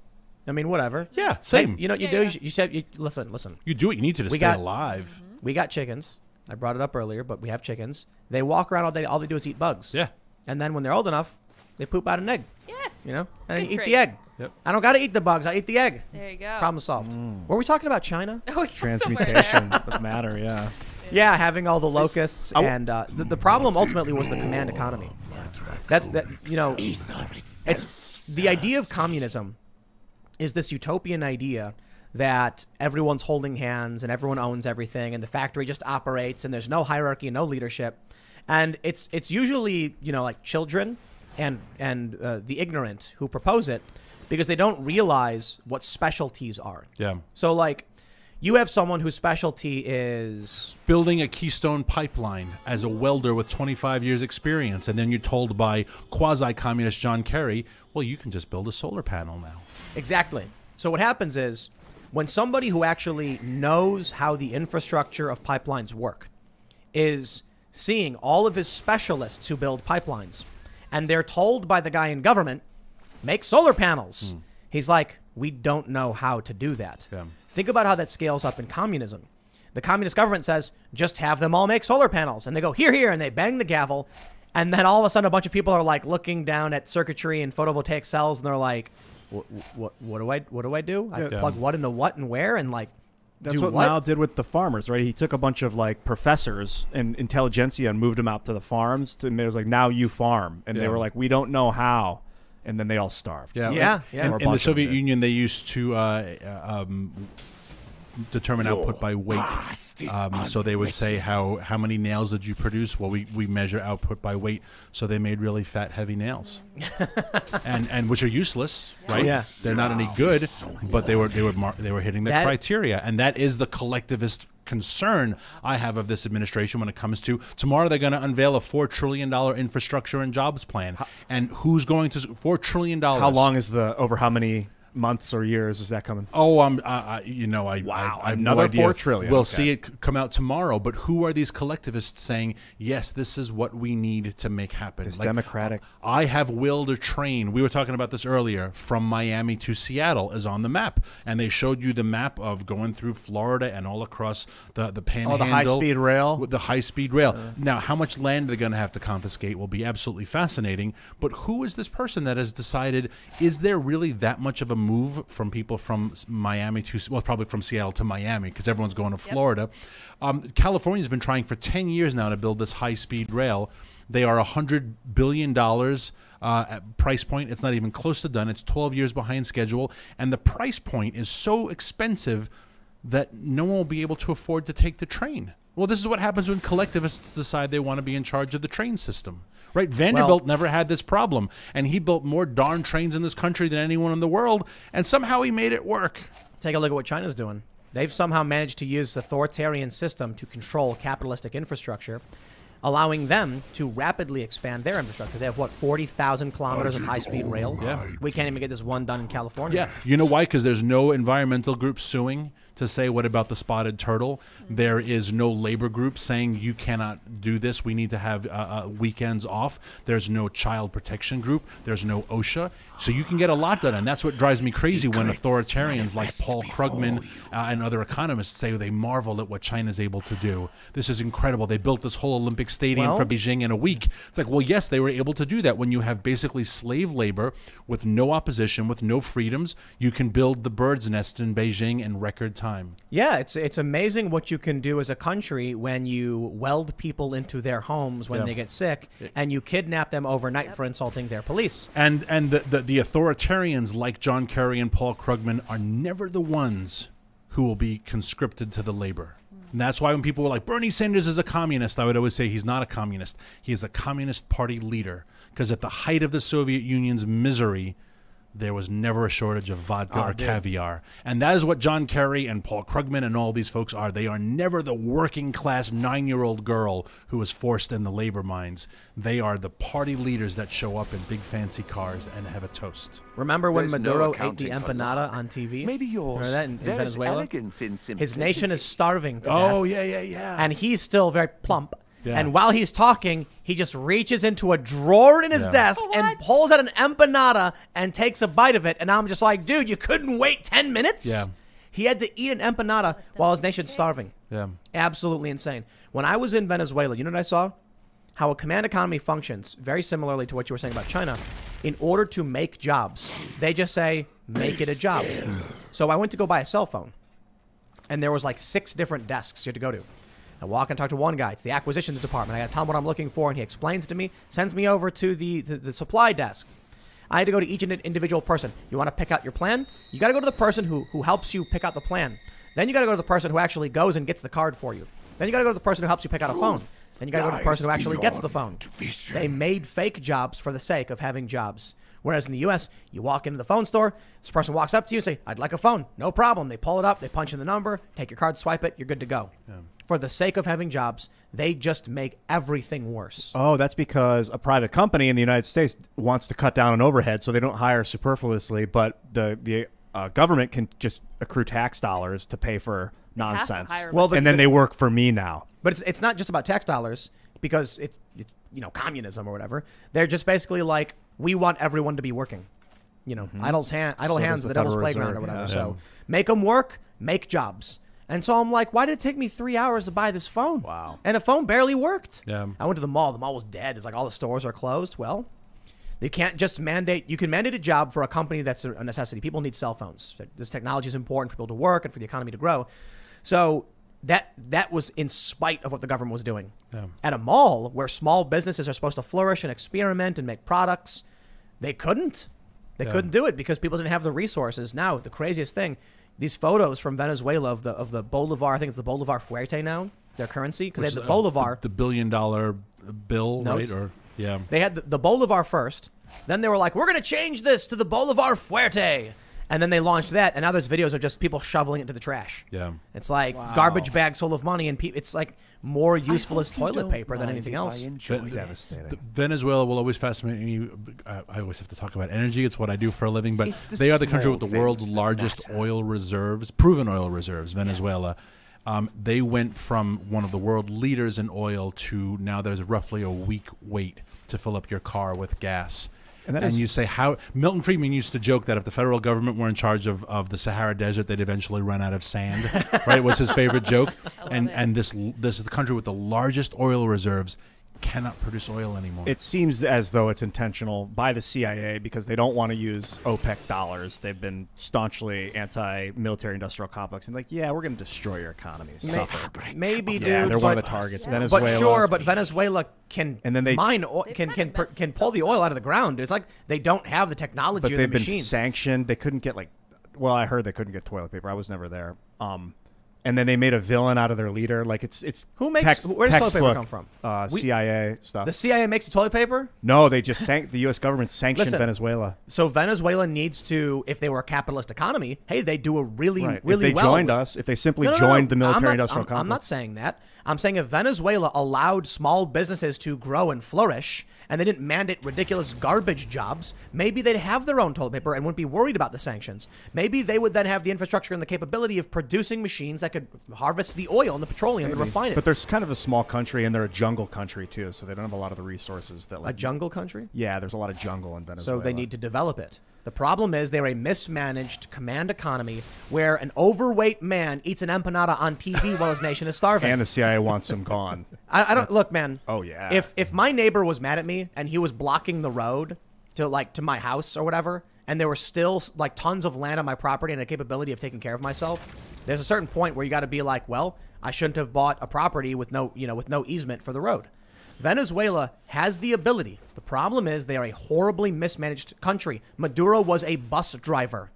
I mean, whatever. Yeah, same. Hey, you know what you Yeah, do? yeah. You said, listen. You do what you need to stay alive. We got chickens. I brought it up earlier, but we have chickens. They walk around all day. All they do is eat bugs. Yeah. And then when they're old enough, they poop out an egg. Yes. You know? And then Good you eat trait. the egg. Yep. I don't got to eat the bugs. I eat the egg. There you go. Problem solved. Were we talking about China? Oh, yeah, somewhere Transmutation there. of matter, yeah. Yeah, having all the locusts. And the problem ultimately was the command economy. It's the idea of communism is this utopian idea that everyone's holding hands and everyone owns everything and the factory just operates and there's no hierarchy and no leadership. And it's usually, like children and the ignorant who propose it because they don't realize what specialties are. Yeah. So like you have someone whose specialty is building a Keystone pipeline as a welder with 25 years experience, and then you're told by quasi-communist John Kerry, well, you can just build a solar panel now. Exactly. So what happens is when somebody who actually knows how the infrastructure of pipelines work is seeing all of his specialists who build pipelines, and they're told by the guy in government, make solar panels. He's like, we don't know how to do that. Yeah. Think about how that scales up in communism. The communist government says, just have them all make solar panels. And they go, here, and they bang the gavel. And then all of a sudden a bunch of people are like looking down at circuitry and photovoltaic cells, and they're like, what do I do? I plug what into what and where, and like That's do what Mao did with the farmers, right? He took a bunch of like professors and intelligentsia and moved them out to the farms. And it was like, now you farm. And they were like, we don't know how. And then they all starved. Yeah. In the Soviet Union, they used to determine output by weight. So they would say, how many nails did you produce? Well, we measure output by weight. So they made really fat, heavy nails, and which are useless, right? Yeah. They're not any good, but they were hitting the criteria, and that is the collectivist concern I have of this administration when it comes to tomorrow. They're going to unveil a $4 trillion infrastructure and jobs plan, and who's going to $4 trillion? How long is over how many months or years is that coming? Oh, I have no Another idea. $4 trillion. We'll Okay. see it come out tomorrow. But who are these collectivists saying, yes, this is what we need to make happen? This democratic. I have willed a train. We were talking about this earlier. From Miami to Seattle is on the map, and they showed you the map of going through Florida and all across the Panhandle. Oh, the high-speed rail. With the high-speed rail. Now, how much land they're going to have to confiscate will be absolutely fascinating. But who is this person that has decided? Is there really that much of a move from people from Miami to, well, probably from Seattle to Miami, because everyone's going to Florida. California's been trying for 10 years now to build this high-speed rail. They are $100 billion at price point. It's not even close to done. It's 12 years behind schedule. And the price point is so expensive that no one will be able to afford to take the train. Well, this is what happens when collectivists decide they want to be in charge of the train system. Right? Vanderbilt never had this problem, and he built more darn trains in this country than anyone in the world, and somehow he made it work. Take a look at what China's doing. They've somehow managed to use the authoritarian system to control capitalistic infrastructure, allowing them to rapidly expand their infrastructure. They have, 40,000 kilometers of high-speed rail? Yeah. We can't even get this one done in California. Yeah. You know why? Because there's no environmental group suing to say, what about the spotted turtle? There is no labor group saying you cannot do this. We need to have weekends off. There's no child protection group. There's no OSHA. So you can get a lot done. And that's what drives me crazy when authoritarians like Paul Krugman and other economists say they marvel at what China's able to do. This is incredible. They built this whole Olympic stadium for Beijing in a week. It's like, well, yes, they were able to do that. When you have basically slave labor with no opposition, with no freedoms, you can build the bird's nest in Beijing in record time. Yeah, it's amazing what you can do as a country when you weld people into their homes when they get sick, and you kidnap them overnight for insulting their police. And the authoritarians like John Kerry and Paul Krugman are never the ones who will be conscripted to the labor. And that's why when people were like, Bernie Sanders is a communist, I would always say he's not a communist. He is a Communist Party leader. Because at the height of the Soviet Union's misery, there was never a shortage of vodka or caviar. And that is what John Kerry and Paul Krugman and all these folks are. They are never the working class 9-year-old girl who was forced in the labor mines. They are the party leaders that show up in big fancy cars and have a toast. Remember when Maduro ate the empanada on TV? Maybe yours. Remember that in Venezuela? Elegance in His nation is starving to Oh, death. yeah. And he's still very plump. Yeah. And while he's talking, he just reaches into a drawer in his desk and pulls out an empanada and takes a bite of it. And I'm just like, dude, you couldn't wait 10 minutes? Yeah. He had to eat an empanada while his nation's starving. Yeah. Absolutely insane. When I was in Venezuela, you know what I saw? How a command economy functions, very similarly to what you were saying about China. In order to make jobs, they just say, make it a job. So I went to go buy a cell phone, and there was like 6 different desks you had to go to. I walk and talk to one guy. It's the acquisitions department. I got to tell him what I'm looking for, and he explains to me, sends me over to the supply desk. I had to go to each individual person. You want to pick out your plan? You got to go to the person who helps you pick out the plan. Then you got to go to the person who actually goes and gets the card for you. Then you got to go to the person who helps you pick out a phone. Then you got to go to the person who actually gets the phone. They made fake jobs for the sake of having jobs. Whereas in the U.S., you walk into the phone store, this person walks up to you and say, I'd like a phone. No problem. They pull it up, they punch in the number, take your card, swipe it, you're good to go. Yeah. For the sake of having jobs, they just make everything worse. Oh, that's because a private company in the United States wants to cut down on overhead, so they don't hire superfluously, but the government can just accrue tax dollars to pay for nonsense. And then they work for me now. But it's not just about tax dollars, because it's communism or whatever. They're just basically like, we want everyone to be working. Idle hands at the devil's playground or whatever. So make them work, make jobs. And so I'm like, why did it take me 3 hours to buy this phone? Wow. And the phone barely worked. Yeah. I went to the mall. The mall was dead. It's like all the stores are closed. Well, they can't just mandate. You can mandate a job for a company that's a necessity. People need cell phones. This technology is important for people to work and for the economy to grow. So that was in spite of what the government was doing. Yeah. At a mall where small businesses are supposed to flourish and experiment and make products, they couldn't. They couldn't do it because people didn't have the resources. Now, the craziest thing, these photos from Venezuela of the Bolivar, I think it's the Bolivar Fuerte now, their currency, because they had the Bolivar. The $1 billion bill, notes. Right? Or yeah. They had the Bolivar first. Then they were like, we're going to change this to the Bolivar Fuerte. And then they launched that, and now there's videos of just people shoveling it into the trash. Yeah. It's like garbage bags full of money, and it's like more useful as toilet paper than anything else. Venezuela will always fascinate me. I always have to talk about energy. It's what I do for a living. But they are the country with the world's largest oil reserves, proven oil reserves, Venezuela. They went from one of the world leaders in oil to now there's roughly a week wait to fill up your car with gas. And you say how Milton Friedman used to joke that if the federal government were in charge of the Sahara Desert, they'd eventually run out of sand. Right? Was his favorite joke. And this is the country with the largest oil reserves cannot produce oil anymore. It seems as though it's intentional by the CIA because they don't want to use OPEC dollars. They've been staunchly anti-military industrial complex and like, yeah, we're going to destroy your economy. Suffer. Maybe, dude. Yeah, they're one of but- the targets. Yeah. Venezuela. But sure, but Venezuela can And then they- mine oil, They can kinda messed can pull the oil out of the ground. It's like they don't have the technology but or the they've been machines. sanctioned. They couldn't get well, I heard they couldn't get toilet paper. I was never there. And then they made a villain out of their leader. Like it's Who makes- where does toilet paper textbook, come from? CIA stuff. The CIA makes the toilet paper. No, they just the U.S. government sanctioned Listen, Venezuela. So Venezuela needs to, if they were a capitalist economy, hey, they do a really, Right. really if they well. joined us, if they simply No, no, no, joined no. the military-industrial complex. I'm not saying that. I'm saying if Venezuela allowed small businesses to grow and flourish, and they didn't mandate ridiculous garbage jobs, maybe they'd have their own toilet paper and wouldn't be worried about the sanctions. Maybe they would then have the infrastructure and the capability of producing machines that could harvest the oil and the petroleum and refine it. But there's kind of a small country, and they're a jungle country too, so they don't have a lot of the resources that. A jungle country? Yeah, there's a lot of jungle in Venezuela. So they need to develop it. The problem is they're a mismanaged command economy where an overweight man eats an empanada on TV while his nation is starving. And the CIA wants him gone. I don't look, man. Oh, yeah. If my neighbor was mad at me and he was blocking the road to my house or whatever, and there were still like tons of land on my property and a capability of taking care of myself, there's a certain point where you got to be like, well, I shouldn't have bought a property with no easement for the road. Venezuela has the ability. The problem is they are a horribly mismanaged country. Maduro was a bus driver.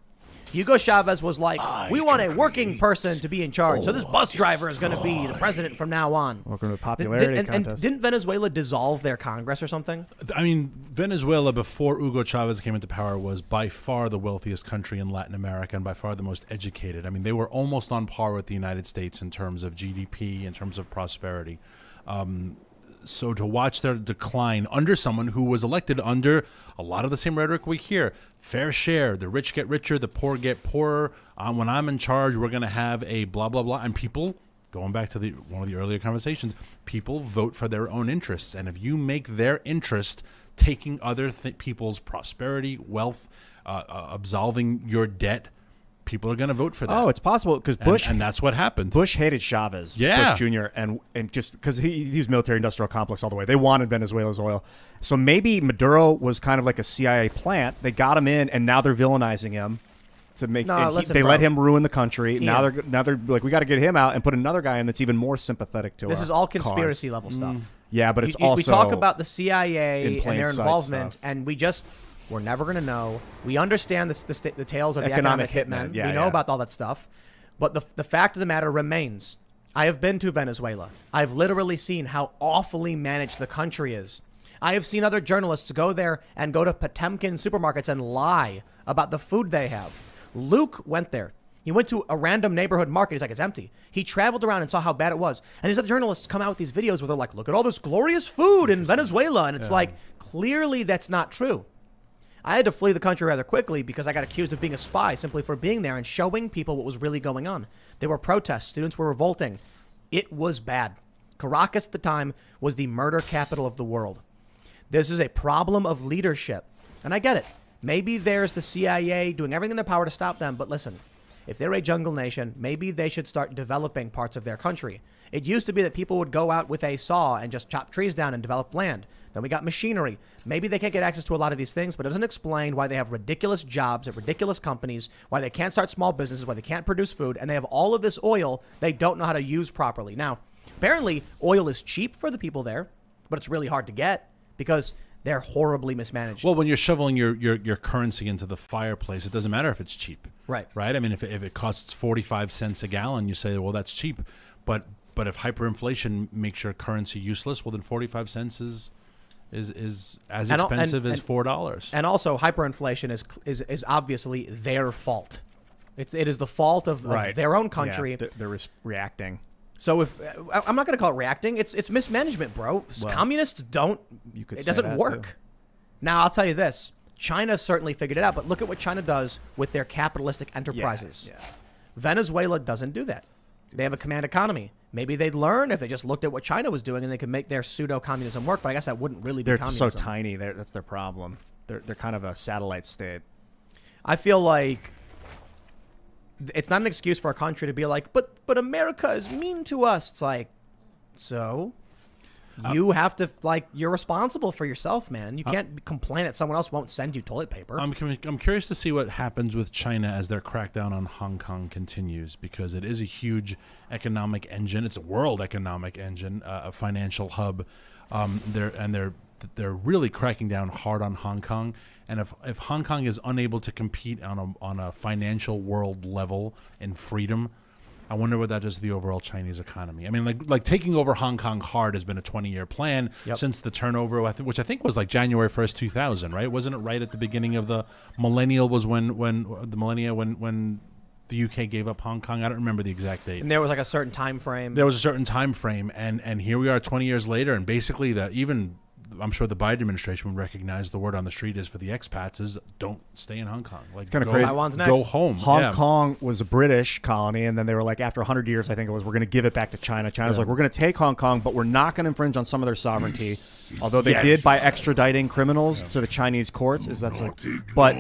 Hugo Chavez was like, we want a working person to be in charge. So this bus driver is going to be the president from now on. Welcome to the popularity and contest. didn't Venezuela dissolve their Congress or something? I mean, Venezuela before Hugo Chavez came into power was by far the wealthiest country in Latin America and by far the most educated. I mean, they were almost on par with the United States in terms of GDP, in terms of prosperity. So to watch their decline under someone who was elected under a lot of the same rhetoric we hear, fair share, the rich get richer, the poor get poorer. When I'm in charge, we're going to have a blah, blah, blah. And people, going back to one of the earlier conversations, people vote for their own interests. And if you make their interest taking other people's prosperity, wealth, absolving your debt, people are going to vote for that. Oh, it's possible because Bush and that's what happened. Bush hated Chavez, Yeah. Bush Jr., and just because he used military-industrial complex all the way. They wanted Venezuela's oil. So maybe Maduro was kind of like a CIA plant. They got him in, and now they're villainizing him to make. No, listen, they bro. let him ruin the country. Ian. Now they're like, we got to get him out and put another guy in that's even more sympathetic to This our is all cause. conspiracy level stuff. Yeah, but it's we also talk about the CIA in and plain their sight involvement, stuff. and we're never going to know. We understand the tales of the Economic economic hitmen. hitmen. Yeah, we know yeah. about all that stuff. But the fact of the matter remains. I have been to Venezuela. I've literally seen how awfully managed the country is. I have seen other journalists go there and go to Potemkin supermarkets and lie about the food they have. Luke went there. He went to a random neighborhood market. He's like, it's empty. He traveled around and saw how bad it was. And these other journalists come out with these videos where they're like, look at all this glorious food in Venezuela. And it's like, clearly that's not true. I had to flee the country rather quickly because I got accused of being a spy simply for being there and showing people what was really going on. There were protests. Students were revolting. It was bad. Caracas at the time was the murder capital of the world. This is a problem of leadership. And I get it. Maybe there's the CIA doing everything in their power to stop them. But listen, if they're a jungle nation, maybe they should start developing parts of their country. It used to be that people would go out with a saw and just chop trees down and develop land. Then we got machinery. Maybe they can't get access to a lot of these things, but it doesn't explain why they have ridiculous jobs at ridiculous companies, why they can't start small businesses, why they can't produce food, and they have all of this oil they don't know how to use properly. Now, apparently, oil is cheap for the people there, but it's really hard to get because they're horribly mismanaged. Well, when you're shoveling your currency into the fireplace, it doesn't matter if it's cheap. Right. Right? I mean, if it costs 45 cents a gallon, you say, well, that's cheap. But if hyperinflation makes your currency useless, well, then 45 cents is as expensive as $4. And also, hyperinflation is obviously their fault. It is the fault of their own country. Yeah, they're reacting. So if I'm not going to call it reacting, it's mismanagement, bro. Well, Communists don't. It doesn't work. Now I'll tell you this: China certainly figured it out, but look at what China does with their capitalistic enterprises. Yeah. Venezuela doesn't do that. They have a command economy. Maybe they'd learn if they just looked at what China was doing and they could make their pseudo-communism work. But I guess that wouldn't really be They're communism. so tiny. That's their problem. They're kind of a satellite state. I feel like it's not an excuse for a country to be like, but America is mean to us. It's like, so? You have to, like, you're responsible for yourself, man. You can't complain that someone else won't send you toilet paper. I'm curious to see what happens with China as their crackdown on Hong Kong continues, because it is a huge economic engine. It's a world economic engine, a financial hub. They're really cracking down hard on Hong Kong. And if Hong Kong is unable to compete on a financial world level in freedom, I wonder what that does to the overall Chinese economy. I mean, like taking over Hong Kong hard has been a 20-year plan since the turnover, which I think was like January 1st, 2000, right? Wasn't it right at the beginning of the millennial was when the UK gave up Hong Kong? I don't remember the exact date. And there was like a certain time frame. There was a certain time frame, and here we are 20 years later, and basically I'm sure the Biden administration would recognize the word on the street is for the expats is don't stay in Hong Kong. Like, it's kind of crazy. Taiwan's next. Go home. Hong Kong was a British colony, and then they were like, after 100 years, I think it was, we're going to give it back to China. China's like, we're going to take Hong Kong, but we're not going to infringe on some of their sovereignty. Although they did by extraditing criminals to the Chinese courts. But